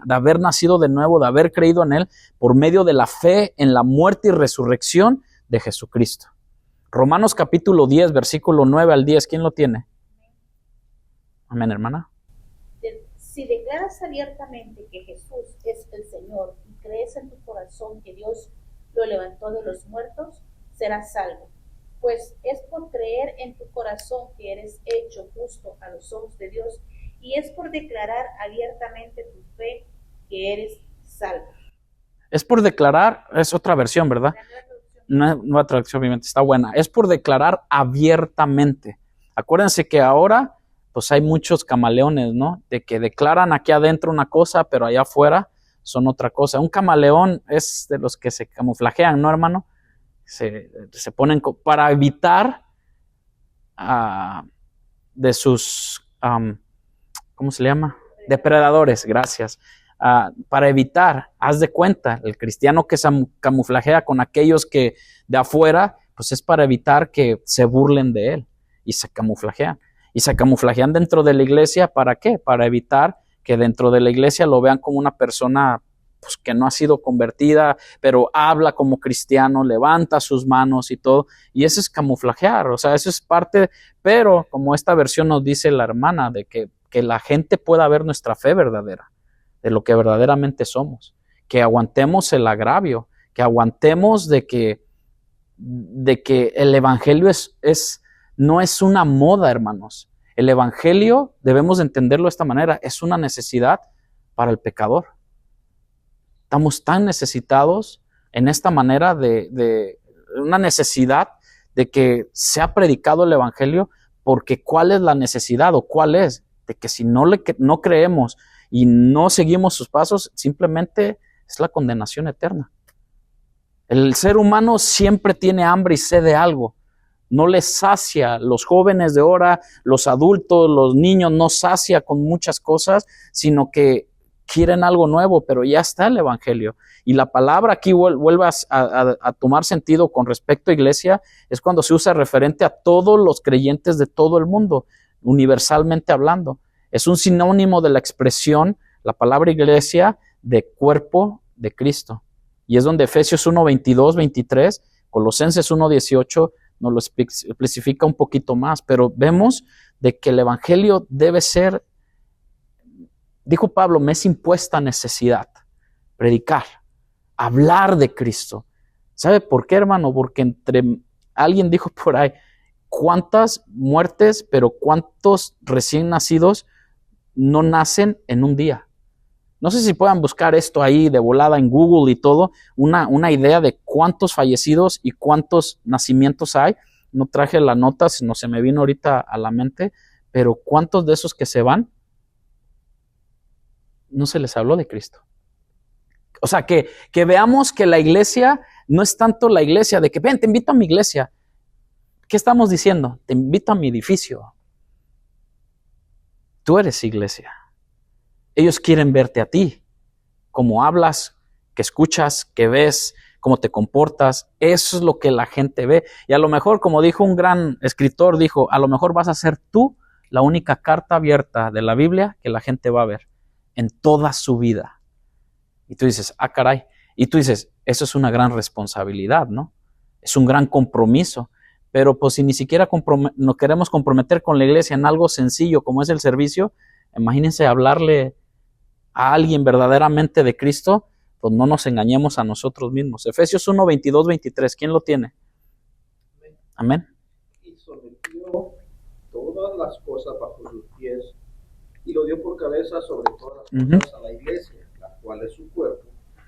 A: haber nacido de nuevo, de haber creído en Él por medio de la fe en la muerte y resurrección de Jesucristo. Romanos capítulo 10, versículo 9 al 10, ¿quién lo tiene? Amén, hermana.
D: Si declaras abiertamente que Jesús es el Señor y crees en tu corazón que Dios lo levantó de los muertos, serás salvo. Pues es por creer en tu corazón que eres hecho justo a los ojos de Dios y es por declarar abiertamente tu fe que eres salvo.
A: Es por declarar, es otra versión, ¿verdad? nueva traducción viviente, está buena. Es por declarar abiertamente. Acuérdense que ahora, pues hay muchos camaleones, ¿no? De que declaran aquí adentro una cosa, pero allá afuera son otra cosa. Un camaleón es de los que se camuflajean, ¿no, hermano? Se ponen para evitar de sus, ¿cómo se le llama? Depredadores, gracias. Para evitar, haz de cuenta, el cristiano que se camuflajea con aquellos que de afuera, pues es para evitar que se burlen de él y se camuflajean. Y se camuflajean dentro de la iglesia, ¿para qué? Para evitar que dentro de la iglesia lo vean como una persona pues, que no ha sido convertida, pero habla como cristiano, levanta sus manos y todo. Y eso es camuflajear, o sea, eso es parte, pero como esta versión nos dice la hermana, de que la gente pueda ver nuestra fe verdadera, de lo que verdaderamente somos, que aguantemos el agravio, que aguantemos de que el evangelio no es una moda, hermanos. El evangelio, debemos entenderlo de esta manera, es una necesidad para el pecador. Estamos tan necesitados en esta manera de una necesidad de que sea predicado el evangelio, porque ¿cuál es la necesidad o cuál es? De que si no creemos y no seguimos sus pasos, simplemente es la condenación eterna. El ser humano siempre tiene hambre y sed de algo. No les sacia, los jóvenes de ahora, los adultos, los niños, no sacia con muchas cosas, sino que quieren algo nuevo, pero ya está el evangelio. Y la palabra aquí vuelve a tomar sentido con respecto a iglesia, es cuando se usa referente a todos los creyentes de todo el mundo, universalmente hablando. Es un sinónimo de la expresión, la palabra iglesia, de cuerpo de Cristo. Y es donde Efesios 1, 22, 23, Colosenses 1, 18, nos lo especifica un poquito más, pero vemos de que el evangelio debe ser, dijo Pablo, me es impuesta necesidad, predicar, hablar de Cristo. ¿Sabe por qué, hermano? Porque alguien dijo por ahí, ¿cuántas muertes, pero cuántos recién nacidos no nacen en un día? No sé si puedan buscar esto ahí de volada en Google y todo, una idea de cuántos fallecidos y cuántos nacimientos hay. No traje la nota, no se me vino ahorita a la mente, pero cuántos de esos que se van, no se les habló de Cristo. O sea, que veamos que la iglesia no es tanto la iglesia de que, ven, te invito a mi iglesia. ¿Qué estamos diciendo? Te invito a mi edificio. Tú eres iglesia. Ellos quieren verte a ti, cómo hablas, que escuchas, que ves, cómo te comportas. Eso es lo que la gente ve. Y a lo mejor, como dijo un gran escritor, dijo, a lo mejor vas a ser tú la única carta abierta de la Biblia que la gente va a ver en toda su vida. Y tú dices, ah, caray. Y tú dices, eso es una gran responsabilidad, ¿no? Es un gran compromiso. Pero pues si ni siquiera nos queremos comprometer con la iglesia en algo sencillo como es el servicio, imagínense hablarle a alguien verdaderamente de Cristo, pues no nos engañemos a nosotros mismos. Efesios 1, 22, 23, ¿quién lo tiene? Amén.
C: Y sometió todas las cosas bajo sus pies y lo dio por cabeza sobre todas las cosas a la iglesia, la cual es su cuerpo,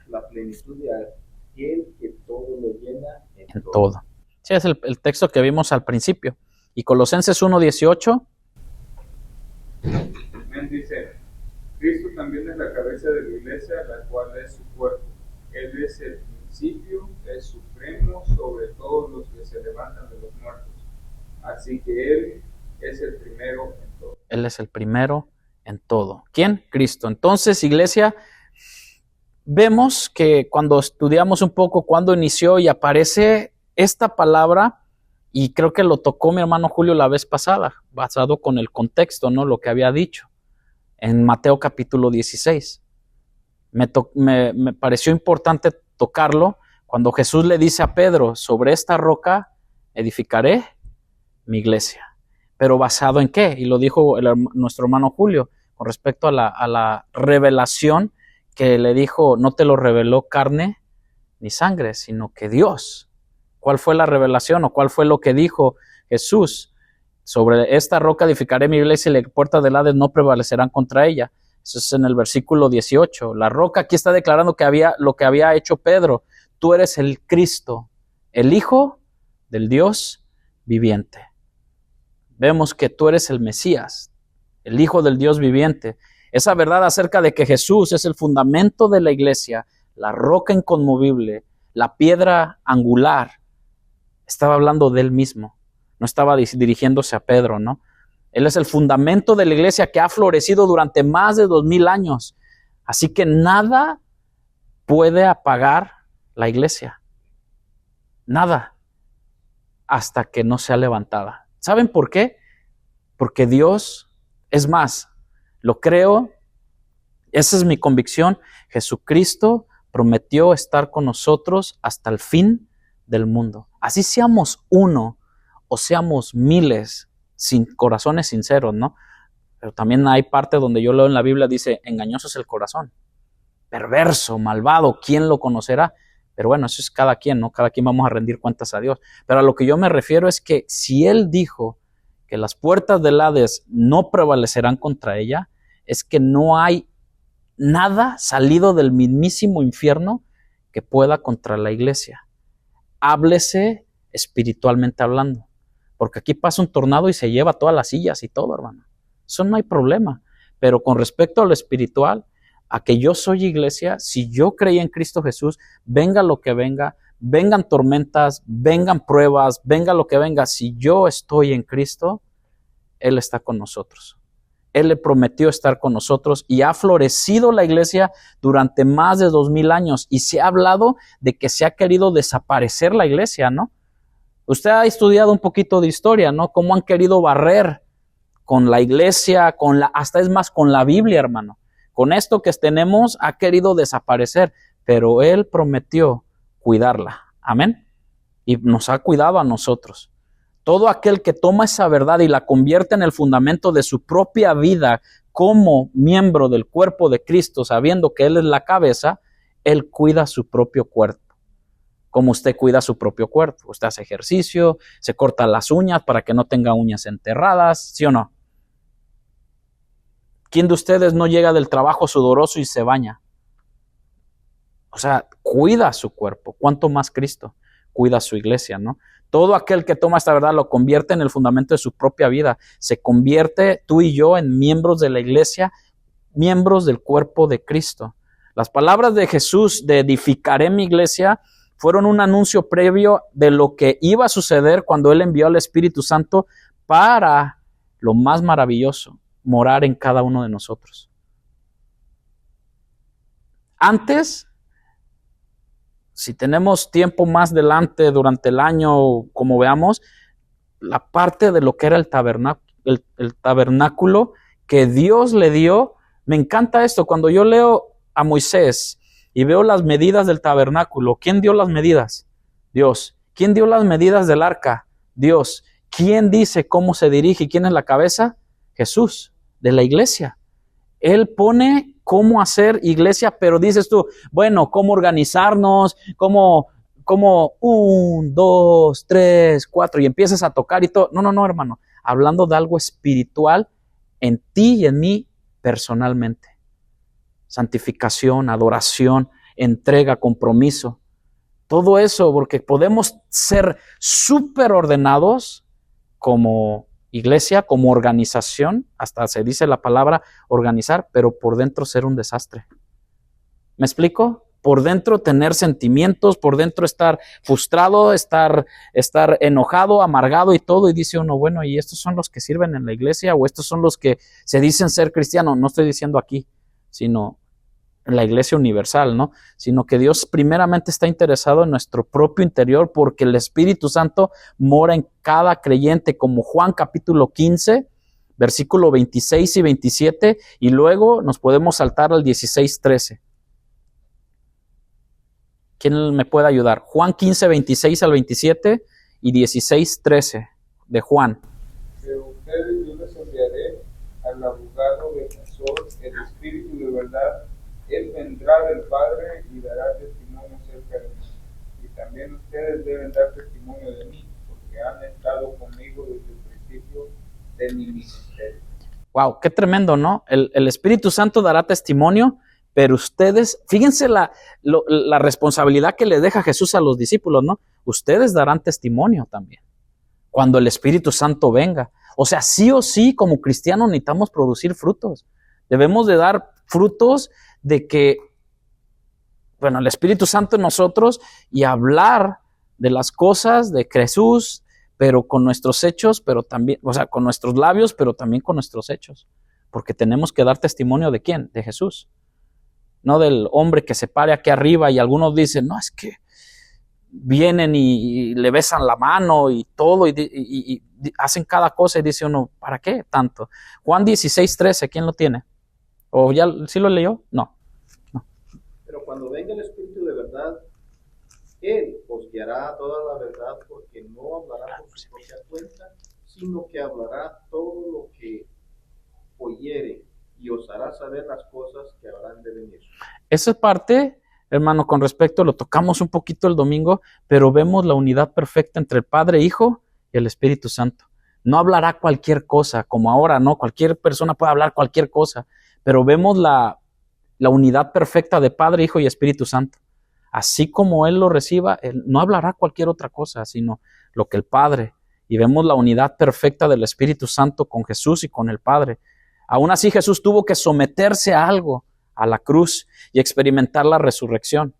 C: la plenitud de aquel que todo lo llena en todo.
A: Sí, es el texto que vimos al principio. Y Colosenses 1, 18.
B: Dice, Cristo también es la cabeza de la iglesia, la cual es su cuerpo. Él es el principio, es supremo sobre todos los que se levantan de los muertos. Así que Él es el primero en todo.
A: Él es el primero en todo. ¿Quién? Cristo. Entonces, iglesia, vemos que cuando estudiamos un poco cuándo inició y aparece esta palabra, y creo que lo tocó mi hermano Julio la vez pasada, basado con el contexto, ¿no? Lo que había dicho en Mateo capítulo 16. Me pareció importante tocarlo cuando Jesús le dice a Pedro, sobre esta roca edificaré mi iglesia. Pero ¿basado en qué? Y lo dijo nuestro hermano Julio con respecto a la revelación que le dijo, no te lo reveló carne ni sangre, sino que Dios. ¿Cuál fue la revelación o cuál fue lo que dijo Jesús? Sobre esta roca edificaré mi iglesia y las puertas del Hades no prevalecerán contra ella. Eso es en el versículo 18. La roca aquí está declarando lo que había hecho Pedro. Tú eres el Cristo, el Hijo del Dios viviente. Vemos que tú eres el Mesías, el Hijo del Dios viviente. Esa verdad acerca de que Jesús es el fundamento de la iglesia, la roca inconmovible, la piedra angular, estaba hablando de él mismo. No estaba dirigiéndose a Pedro, ¿no? Él es el fundamento de la iglesia que ha florecido durante más de 2000 años. Así que nada puede apagar la iglesia. Nada. Hasta que no sea levantada. ¿Saben por qué? Porque Dios, es más, lo creo, esa es mi convicción, Jesucristo prometió estar con nosotros hasta el fin del mundo. Así seamos uno o seamos miles, sin corazones sinceros, ¿no? Pero también hay parte donde yo leo en la Biblia, dice, engañoso es el corazón, perverso, malvado, ¿quién lo conocerá? Pero bueno, eso es cada quien, ¿no? Cada quien vamos a rendir cuentas a Dios. Pero a lo que yo me refiero es que si Él dijo que las puertas del Hades no prevalecerán contra ella, es que no hay nada salido del mismísimo infierno que pueda contra la iglesia. Háblese espiritualmente hablando. Porque aquí pasa un tornado y se lleva todas las sillas y todo, hermano. Eso no hay problema. Pero con respecto a lo espiritual, a que yo soy iglesia, si yo creí en Cristo Jesús, venga lo que venga, vengan tormentas, vengan pruebas, venga lo que venga, si yo estoy en Cristo, Él está con nosotros. Él le prometió estar con nosotros y ha florecido la iglesia durante más de 2000 años y se ha hablado de que se ha querido desaparecer la iglesia, ¿no? Usted ha estudiado un poquito de historia, ¿no? Cómo han querido barrer con la iglesia, hasta es más con la Biblia, hermano. Con esto que tenemos ha querido desaparecer, pero Él prometió cuidarla. Amén. Y nos ha cuidado a nosotros. Todo aquel que toma esa verdad y la convierte en el fundamento de su propia vida como miembro del cuerpo de Cristo, sabiendo que Él es la cabeza, Él cuida su propio cuerpo. Como usted cuida su propio cuerpo. Usted hace ejercicio, se corta las uñas para que no tenga uñas enterradas, ¿sí o no? ¿Quién de ustedes no llega del trabajo sudoroso y se baña? O sea, cuida su cuerpo. ¿Cuánto más Cristo cuida su iglesia, no? Todo aquel que toma esta verdad lo convierte en el fundamento de su propia vida. Se convierte tú y yo en miembros de la iglesia, miembros del cuerpo de Cristo. Las palabras de Jesús de edificaré mi iglesia fueron un anuncio previo de lo que iba a suceder cuando Él envió al Espíritu Santo para lo más maravilloso, morar en cada uno de nosotros. Antes, si tenemos tiempo más adelante durante el año, como veamos, la parte de lo que era el tabernáculo que Dios le dio, me encanta esto, cuando yo leo a Moisés y veo las medidas del tabernáculo, ¿quién dio las medidas? Dios. ¿Quién dio las medidas del arca? Dios. ¿Quién dice cómo se dirige y quién es la cabeza? Jesús, de la iglesia. Él pone cómo hacer iglesia, pero dices tú, bueno, cómo organizarnos, cómo 1, 2, 3, 4 y empiezas a tocar y todo. No, hermano, hablando de algo espiritual en ti y en mí personalmente. Santificación, adoración, entrega, compromiso. Todo eso, porque podemos ser súper ordenados como iglesia, como organización, hasta se dice la palabra organizar, pero por dentro ser un desastre. ¿Me explico? Por dentro tener sentimientos, por dentro estar frustrado, estar enojado, amargado y todo, y dice uno, bueno, ¿y estos son los que sirven en la iglesia? ¿O estos son los que se dicen ser cristianos? No estoy diciendo aquí, sino en la iglesia universal, ¿no? Sino que Dios primeramente está interesado en nuestro propio interior porque el Espíritu Santo mora en cada creyente, como Juan capítulo 15, versículo 26 y 27, y luego nos podemos saltar al 16, 13. ¿Quién me puede ayudar? Juan 15, 26 al 27 y 16, 13 de Juan.
B: Pero ustedes yo les enviaré al abogado defensor, el Espíritu de verdad. Él vendrá del Padre y dará testimonio acerca de mí. Y también ustedes deben dar testimonio de mí, porque han estado conmigo desde el principio de mi ministerio.
A: Wow, qué tremendo, ¿no? El Espíritu Santo dará testimonio, pero ustedes, fíjense la responsabilidad que le deja Jesús a los discípulos, ¿no? Ustedes darán testimonio también cuando el Espíritu Santo venga. O sea, sí o sí, como cristianos necesitamos producir frutos. Debemos de dar frutos de que, bueno, el Espíritu Santo en nosotros y hablar de las cosas de Jesús, pero con nuestros hechos, pero también, o sea, con nuestros labios, pero también con nuestros hechos. Porque tenemos que dar testimonio ¿de quién? De Jesús. No del hombre que se pare aquí arriba y algunos dicen, no, es que vienen y le besan la mano y todo y hacen cada cosa y dice uno, ¿para qué tanto? Juan 16:13, ¿quién lo tiene? ¿O ya sí lo leyó? No.
C: Pero cuando venga el Espíritu de verdad, Él os guiará toda la verdad, porque no hablará por su propia cuenta, sino que hablará todo lo que oyere y os hará saber las cosas que habrán de venir.
A: Esa parte, hermano, con respecto, lo tocamos un poquito el domingo, pero vemos la unidad perfecta entre el Padre, Hijo y el Espíritu Santo. No hablará cualquier cosa, como ahora, ¿no? Cualquier persona puede hablar cualquier cosa, pero vemos la unidad perfecta de Padre, Hijo y Espíritu Santo. Así como Él lo reciba, Él no hablará cualquier otra cosa, sino lo que el Padre. Y vemos la unidad perfecta del Espíritu Santo con Jesús y con el Padre. Aún así, Jesús tuvo que someterse a algo, a la cruz, y experimentar la resurrección.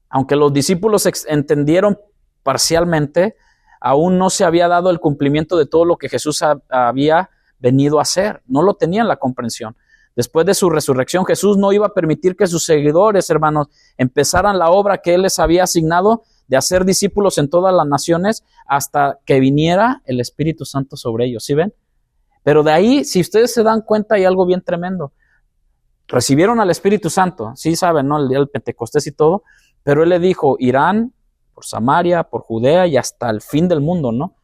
A: Aunque los discípulos entendieron parcialmente, aún no se había dado el cumplimiento de todo lo que Jesús había venido a hacer. No lo tenían la comprensión. Después de su resurrección, Jesús no iba a permitir que sus seguidores, hermanos, empezaran la obra que Él les había asignado de hacer discípulos en todas las naciones hasta que viniera el Espíritu Santo sobre ellos. ¿Sí ven? Pero de ahí, si ustedes se dan cuenta, hay algo bien tremendo. Recibieron al Espíritu Santo, sí saben, ¿no? El día del Pentecostés y todo, pero Él le dijo, irán por Samaria, por Judea y hasta el fin del mundo, ¿no?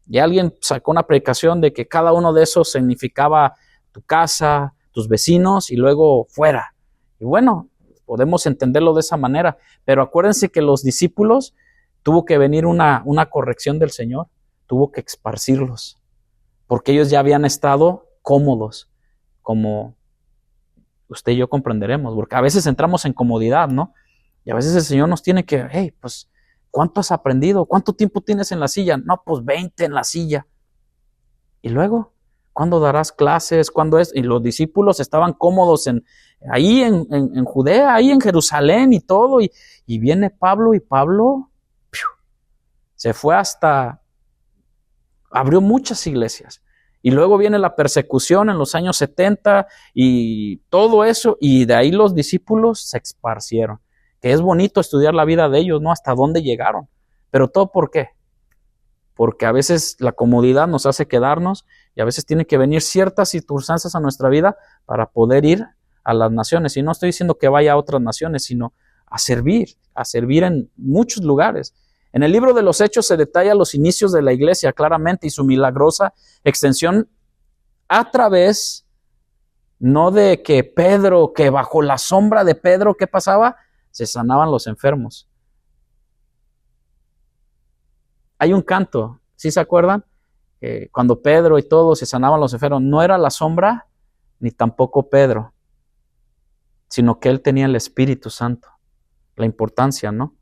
A: Y alguien sacó una predicación de que cada uno de esos significaba tu casa, tus vecinos y luego fuera. Y bueno, podemos entenderlo de esa manera, pero acuérdense que los discípulos tuvo que venir una corrección del Señor, tuvo que esparcirlos, porque ellos ya habían estado cómodos, como usted y yo comprenderemos, porque a veces entramos en comodidad, ¿no? Y a veces el Señor nos tiene que, hey, pues, ¿cuánto has aprendido? ¿Cuánto tiempo tienes en la silla? No, pues 20 en la silla. Y luego, ¿cuándo darás clases? ¿Cuándo es? Y los discípulos estaban cómodos ahí en Judea, ahí en Jerusalén y todo. Y viene Pablo y Pablo se fue abrió muchas iglesias. Y luego viene la persecución en los años 70 y todo eso. Y de ahí los discípulos se esparcieron. Que es bonito estudiar la vida de ellos, ¿no? Hasta dónde llegaron. Pero todo ¿por qué? Porque a veces la comodidad nos hace quedarnos y a veces tiene que venir ciertas circunstancias a nuestra vida para poder ir a las naciones. Y no estoy diciendo que vaya a otras naciones, sino a servir en muchos lugares. En el libro de los Hechos se detalla los inicios de la iglesia claramente y su milagrosa extensión a través, no de que Pedro, que bajo la sombra de Pedro, ¿qué pasaba? Se sanaban los enfermos. Hay un canto, ¿sí se acuerdan? Cuando Pedro y todos se sanaban los enfermos, no era la sombra ni tampoco Pedro, sino que él tenía el Espíritu Santo. La importancia, ¿no?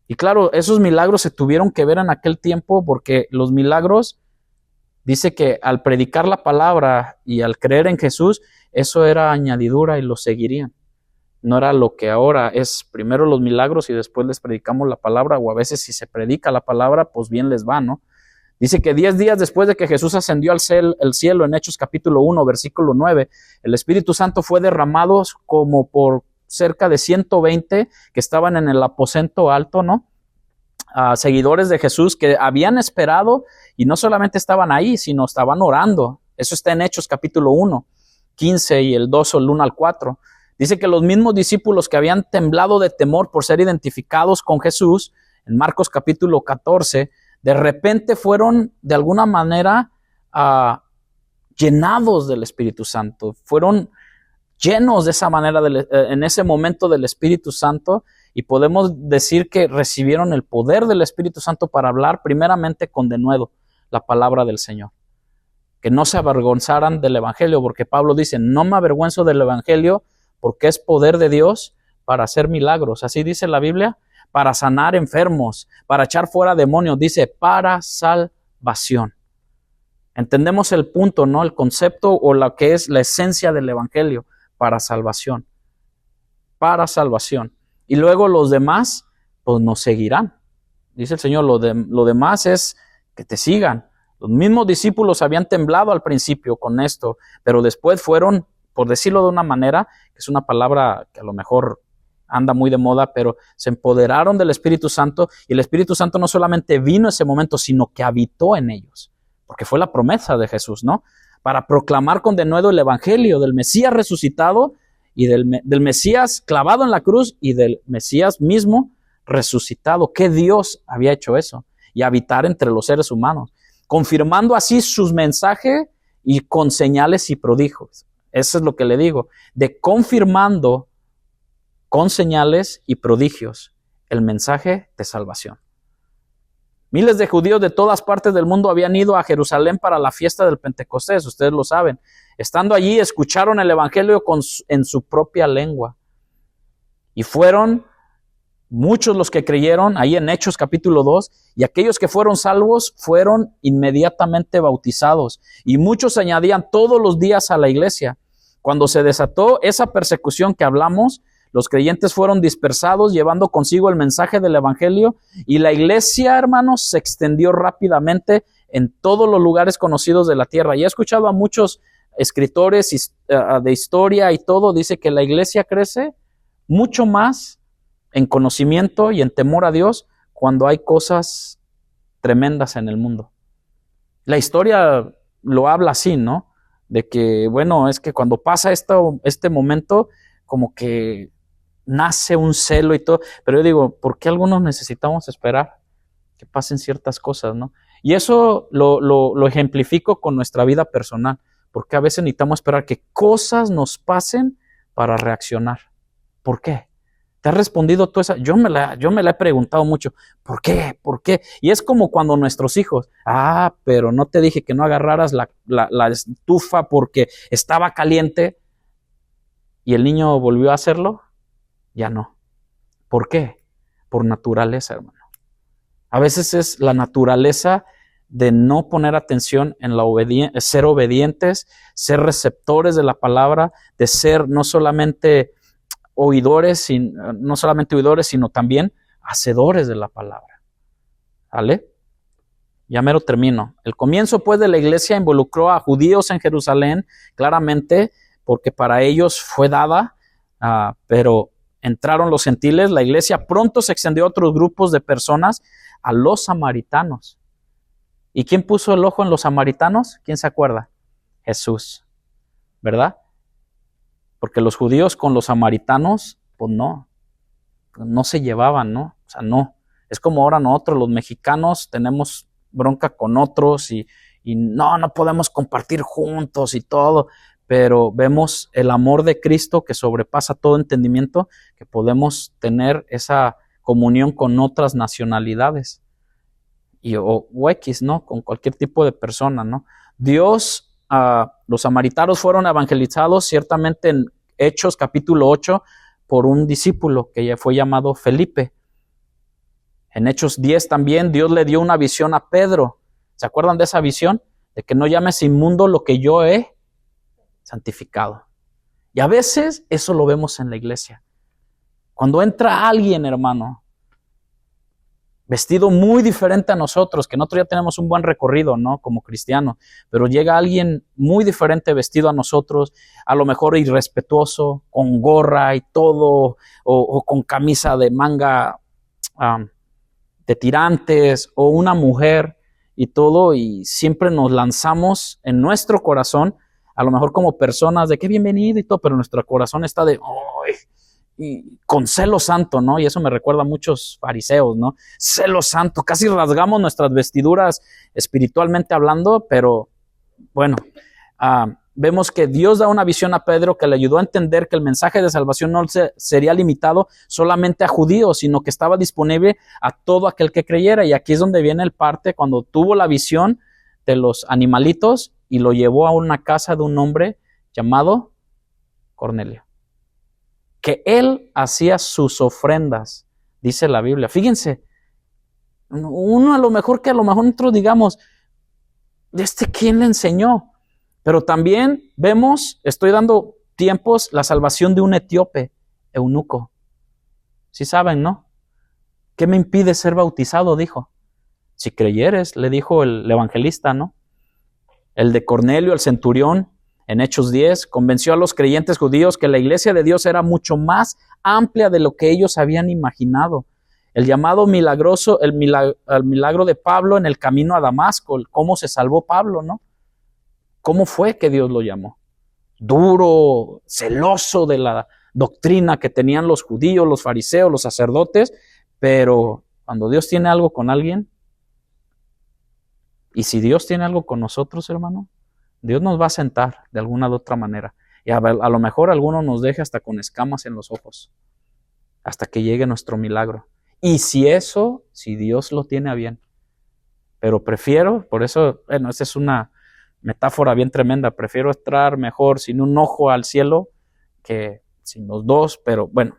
A: Y claro, esos milagros se tuvieron que ver en aquel tiempo porque los milagros, dice que al predicar la palabra y al creer en Jesús, eso era añadidura y lo seguirían. No era lo que ahora es primero los milagros y después les predicamos la palabra, o a veces si se predica la palabra, pues bien les va, ¿no? Dice que 10 días después de que Jesús ascendió al cielo, en Hechos capítulo 1, versículo 9, el Espíritu Santo fue derramado como por cerca de 120 que estaban en el aposento alto, ¿no? Seguidores de Jesús que habían esperado y no solamente estaban ahí, sino estaban orando. Eso está en Hechos capítulo 1, 15 y el 2 o el 1 al 4. Dice que los mismos discípulos que habían temblado de temor por ser identificados con Jesús, en Marcos capítulo 14, de repente fueron de alguna manera llenados del Espíritu Santo. Fueron llenos de esa manera en ese momento del Espíritu Santo y podemos decir que recibieron el poder del Espíritu Santo para hablar primeramente con denuedo la palabra del Señor. Que no se avergonzaran del Evangelio, porque Pablo dice, no me avergüenzo del Evangelio porque es poder de Dios para hacer milagros. Así dice la Biblia, para sanar enfermos, para echar fuera demonios, dice para salvación. Entendemos el punto, ¿no? El concepto o lo que es la esencia del evangelio, para salvación. Para salvación. Y luego los demás, pues nos seguirán. Dice el Señor, lo demás es que te sigan. Los mismos discípulos habían temblado al principio con esto, pero después fueron, por decirlo de una manera, que es una palabra que a lo mejor anda muy de moda, pero se empoderaron del Espíritu Santo, y el Espíritu Santo no solamente vino ese momento, sino que habitó en ellos, porque fue la promesa de Jesús, ¿no? Para proclamar con denuedo el evangelio del Mesías resucitado y del Mesías clavado en la cruz y del Mesías mismo resucitado. ¿Qué Dios había hecho eso? Y habitar entre los seres humanos, confirmando así sus mensajes y con señales y prodigios. Eso es lo que le digo, de confirmando con señales y prodigios el mensaje de salvación. Miles de judíos de todas partes del mundo habían ido a Jerusalén para la fiesta del Pentecostés, ustedes lo saben. Estando allí, escucharon el evangelio en su propia lengua. Y fueron muchos los que creyeron, ahí en Hechos capítulo 2, y aquellos que fueron salvos fueron inmediatamente bautizados. Y muchos se añadían todos los días a la iglesia. Cuando se desató esa persecución que hablamos, los creyentes fueron dispersados, llevando consigo el mensaje del evangelio, y la iglesia, hermanos, se extendió rápidamente en todos los lugares conocidos de la tierra. Y he escuchado a muchos escritores de historia y todo, dice que la iglesia crece mucho más en conocimiento y en temor a Dios cuando hay cosas tremendas en el mundo. La historia lo habla así, ¿no? De que, bueno, es que cuando pasa este momento, como que nace un celo y todo, pero yo digo, ¿por qué algunos necesitamos esperar que pasen ciertas cosas, no? Y eso lo ejemplifico con nuestra vida personal, porque a veces necesitamos esperar que cosas nos pasen para reaccionar. ¿Por qué? ¿Te has respondido tú esa? Yo me la he preguntado mucho. ¿Por qué? ¿Por qué? Y es como cuando nuestros hijos, pero no te dije que no agarraras la estufa porque estaba caliente, y el niño volvió a hacerlo. Ya no. ¿Por qué? Por naturaleza, hermano. A veces es la naturaleza de no poner atención en ser obedientes, ser receptores de la palabra, de ser no solamente oidores, sino también hacedores de la palabra. ¿Vale? Ya mero termino. El comienzo, pues, de la iglesia involucró a judíos en Jerusalén, claramente, porque para ellos fue dada, pero entraron los gentiles. La iglesia pronto se extendió a otros grupos de personas, a los samaritanos. ¿Y quién puso el ojo en los samaritanos? ¿Quién se acuerda? Jesús, ¿verdad? Porque los judíos con los samaritanos, pues no se llevaban, ¿no? O sea, no. Es como ahora nosotros, los mexicanos, tenemos bronca con otros y no podemos compartir juntos y todo. Pero vemos el amor de Cristo que sobrepasa todo entendimiento, que podemos tener esa comunión con otras nacionalidades o X, ¿no? Con cualquier tipo de persona, ¿no? Dios, los samaritanos fueron evangelizados ciertamente en Hechos capítulo 8 por un discípulo que ya fue llamado Felipe. En Hechos 10 también Dios le dio una visión a Pedro. ¿Se acuerdan de esa visión? De que no llames inmundo lo que yo he santificado. Y a veces eso lo vemos en la iglesia. Cuando entra alguien, hermano, vestido muy diferente a nosotros, que nosotros ya tenemos un buen recorrido, ¿no? Como cristianos, pero llega alguien muy diferente vestido a nosotros, a lo mejor irrespetuoso, con gorra y todo, o con camisa de manga de tirantes, o una mujer y todo, y siempre nos lanzamos en nuestro corazón, a lo mejor como personas de qué bienvenido y todo, pero nuestro corazón está de y con celo santo, ¿no? Y eso me recuerda a muchos fariseos, ¿no? Celo santo, casi rasgamos nuestras vestiduras espiritualmente hablando, pero bueno, vemos que Dios da una visión a Pedro que le ayudó a entender que el mensaje de salvación no sería limitado solamente a judíos, sino que estaba disponible a todo aquel que creyera. Y aquí es donde viene el parte cuando tuvo la visión de los animalitos y lo llevó a una casa de un hombre llamado Cornelio. que él hacía sus ofrendas, dice la Biblia. Fíjense, uno a lo mejor nosotros digamos, ¿quién le enseñó? Pero también vemos, estoy dando tiempos, la salvación de un etíope, eunuco. Sí saben, ¿no? ¿Qué me impide ser bautizado? Dijo. Si creyeres, le dijo el evangelista, ¿no? El de Cornelio, el centurión, en Hechos 10, convenció a los creyentes judíos que la iglesia de Dios era mucho más amplia de lo que ellos habían imaginado. El llamado milagroso, el milagro de Pablo en el camino a Damasco, cómo se salvó Pablo, ¿no? ¿Cómo fue que Dios lo llamó? Duro, celoso de la doctrina que tenían los judíos, los fariseos, los sacerdotes, pero cuando Dios tiene algo con alguien, y si Dios tiene algo con nosotros, hermano, Dios nos va a sentar de alguna de otra manera. Y a lo mejor alguno nos deje hasta con escamas en los ojos, hasta que llegue nuestro milagro. Y si Dios lo tiene a bien. Pero prefiero, por eso, esa es una metáfora bien tremenda, prefiero estar mejor sin un ojo al cielo que sin los dos, pero bueno,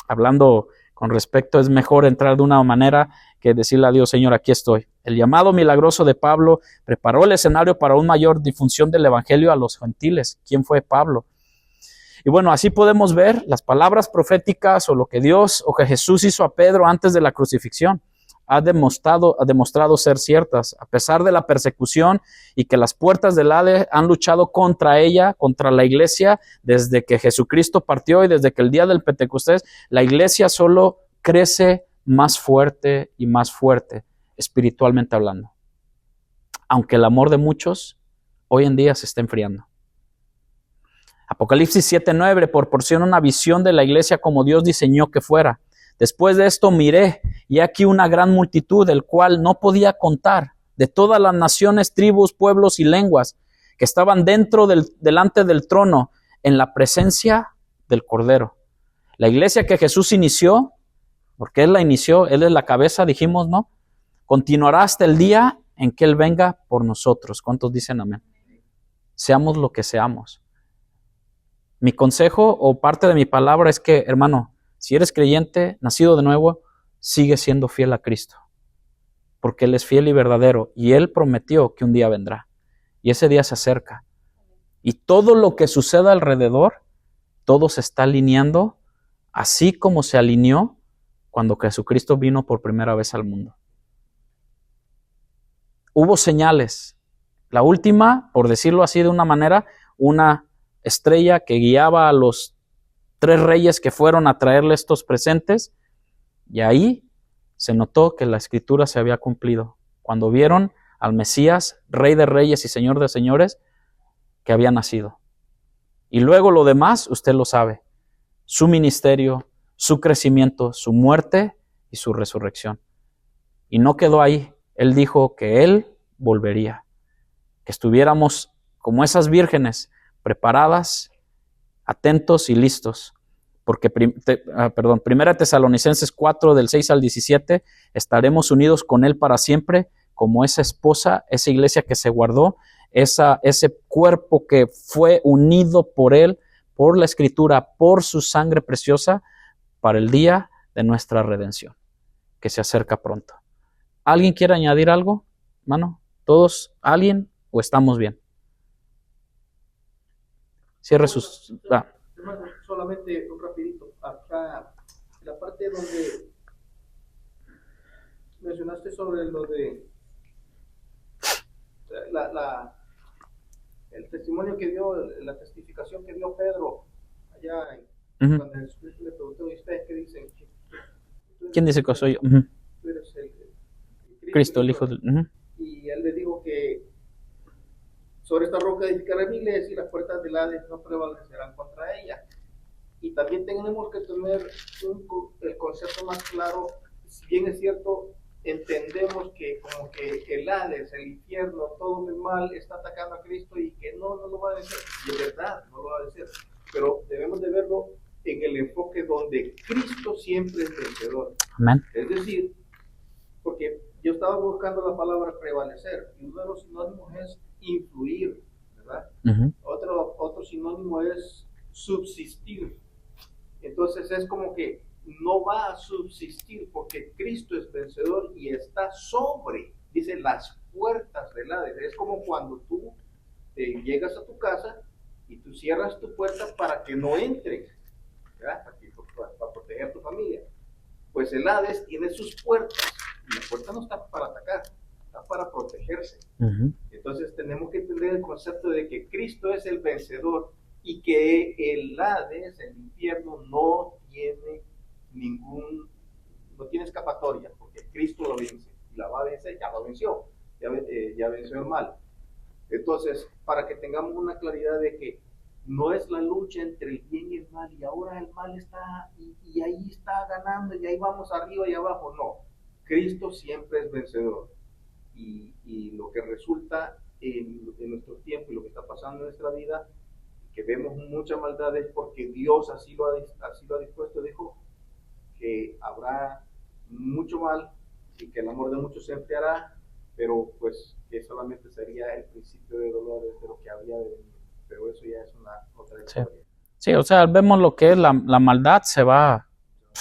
A: hablando con respecto, es mejor entrar de una manera que decirle a Dios, Señor, aquí estoy. El llamado milagroso de Pablo preparó el escenario para una mayor difusión del evangelio a los gentiles. ¿Quién fue Pablo? Y bueno, así podemos ver las palabras proféticas o lo que Dios o que Jesús hizo a Pedro antes de la crucifixión. Ha demostrado ser ciertas, a pesar de la persecución y que las puertas del Hades han luchado contra ella, contra la iglesia, desde que Jesucristo partió y desde que el día del Pentecostés, la iglesia solo crece más fuerte y más fuerte, espiritualmente hablando. Aunque el amor de muchos hoy en día se está enfriando. Apocalipsis 7:9 proporciona una visión de la iglesia como Dios diseñó que fuera. Después de esto miré, y aquí una gran multitud, del cual no podía contar, de todas las naciones, tribus, pueblos y lenguas, que estaban delante del trono, en la presencia del Cordero. La iglesia que Jesús inició, porque Él la inició, Él es la cabeza, dijimos, ¿no? Continuará hasta el día en que Él venga por nosotros. ¿Cuántos dicen amén? Seamos lo que seamos. Mi consejo o parte de mi palabra es que, hermano, si eres creyente, nacido de nuevo, sigue siendo fiel a Cristo. Porque Él es fiel y verdadero. Y Él prometió que un día vendrá. Y ese día se acerca. Y todo lo que suceda alrededor, todo se está alineando, así como se alineó cuando Jesucristo vino por primera vez al mundo. Hubo señales. La última, por decirlo así de una manera, una estrella que guiaba a los 3 reyes que fueron a traerle estos presentes, y ahí se notó que la escritura se había cumplido. Cuando vieron al Mesías, Rey de Reyes y Señor de Señores, que había nacido. Y luego lo demás, usted lo sabe. Su ministerio, su crecimiento, su muerte y su resurrección. Y no quedó ahí. Él dijo que Él volvería. Que estuviéramos como esas vírgenes, preparadas, atentos y listos, porque Primera Tesalonicenses 4, del 6 al 17, estaremos unidos con Él para siempre, como esa esposa, esa iglesia que se guardó, ese cuerpo que fue unido por Él, por la Escritura, por su sangre preciosa, para el día de nuestra redención, que se acerca pronto. ¿Alguien quiere añadir algo, hermano? ¿Todos? ¿Alguien? ¿O estamos bien? Cierre sus...
C: Solamente un rapidito, acá, en la parte donde mencionaste sobre lo de el testimonio que dio, la testificación que dio Pedro, allá cuando Jesucristo le preguntó, ¿y ustedes qué dicen?
A: ¿Quién dice que soy yo?
C: Tú eres el
A: Cristo, el Hijo del...
C: Y él le dijo que sobre esta roca edificaré mi iglesia y las puertas del Hades no prevalecerán contra ella. Y también tenemos que tener el concepto más claro. Si bien es cierto, entendemos que como que el Hades, el infierno, todo el mal está atacando a Cristo y que no lo va a decir. De verdad, no lo va a decir. Pero debemos de verlo en el enfoque donde Cristo siempre es vencedor.
A: Amén.
C: Es decir, porque yo estaba buscando la palabra prevalecer y uno de los sinónimos es influir, ¿verdad? Otro sinónimo es subsistir. Entonces, Entonces es como que no va a subsistir porque Cristo es vencedor y está sobre, dice, las puertas del Hades. Es como cuando tú llegas a tu casa y tú cierras tu puerta para que no entren, ¿verdad? Para proteger a tu familia. Pues el Hades tiene sus puertas y la puerta no está para atacar, está para protegerse. Entonces tenemos que entender el concepto de que Cristo es el vencedor y que el Hades, el infierno, no tiene escapatoria, porque Cristo lo vence y la va a vencer, ya lo venció, ya venció el mal. Entonces, para que tengamos una claridad de que no es la lucha entre el bien y el mal, y ahora el mal está, y ahí está ganando, y ahí vamos arriba y abajo, no. Cristo siempre es vencedor, y lo que resulta en nuestro tiempo y lo que está pasando en nuestra vida, que vemos mucha maldad, es porque Dios así lo ha dispuesto. Dijo que habrá mucho mal y que el amor de muchos se enfriará, pero pues que solamente sería el principio de dolores de lo que habría de venir. Pero eso ya es una otra historia.
A: Sí, o sea, vemos lo que es la maldad se va a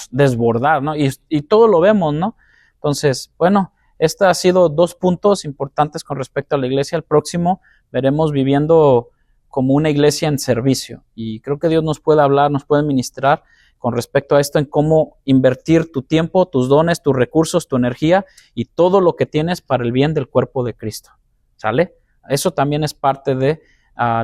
A: desbordar, ¿no? Y todo lo vemos, ¿no? Entonces, bueno, estos han sido 2 puntos importantes con respecto a la iglesia. El próximo veremos viviendo como una iglesia en servicio. Y creo que Dios nos puede hablar, nos puede ministrar con respecto a esto, en cómo invertir tu tiempo, tus dones, tus recursos, tu energía y todo lo que tienes para el bien del cuerpo de Cristo. ¿Sale? Eso también es parte de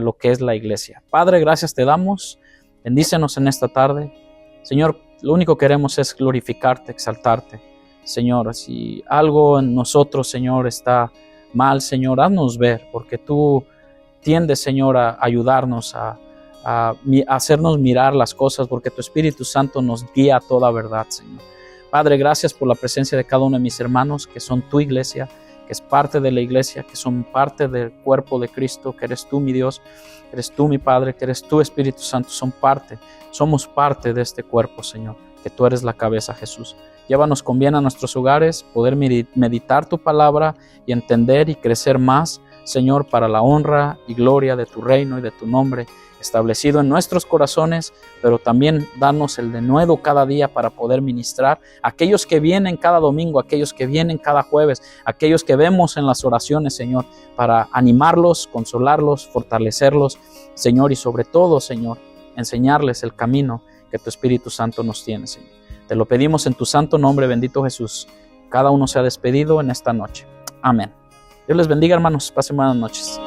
A: lo que es la iglesia. Padre, gracias te damos. Bendícenos en esta tarde. Señor, lo único que queremos es glorificarte, exaltarte. Señor, si algo en nosotros, Señor, está mal, Señor, haznos ver, porque tú tiendes, Señor, a ayudarnos, a hacernos mirar las cosas, porque tu Espíritu Santo nos guía a toda verdad, Señor. Padre, gracias por la presencia de cada uno de mis hermanos, que son tu iglesia, que es parte de la iglesia, que son parte del cuerpo de Cristo, que eres tú, mi Dios, que eres tú, mi Padre, que eres tú, Espíritu Santo, somos parte de este cuerpo, Señor, que tú eres la cabeza, Jesús. Llévanos con bien a nuestros hogares, poder meditar tu palabra y entender y crecer más, Señor, para la honra y gloria de tu reino y de tu nombre, establecido en nuestros corazones, pero también danos el denuedo cada día para poder ministrar a aquellos que vienen cada domingo, aquellos que vienen cada jueves, aquellos que vemos en las oraciones, Señor, para animarlos, consolarlos, fortalecerlos, Señor, y sobre todo, Señor, enseñarles el camino que tu Espíritu Santo nos tiene, Señor. Te lo pedimos en tu santo nombre, bendito Jesús. Cada uno se ha despedido en esta noche. Amén. Dios les bendiga, hermanos. Pasen buenas noches.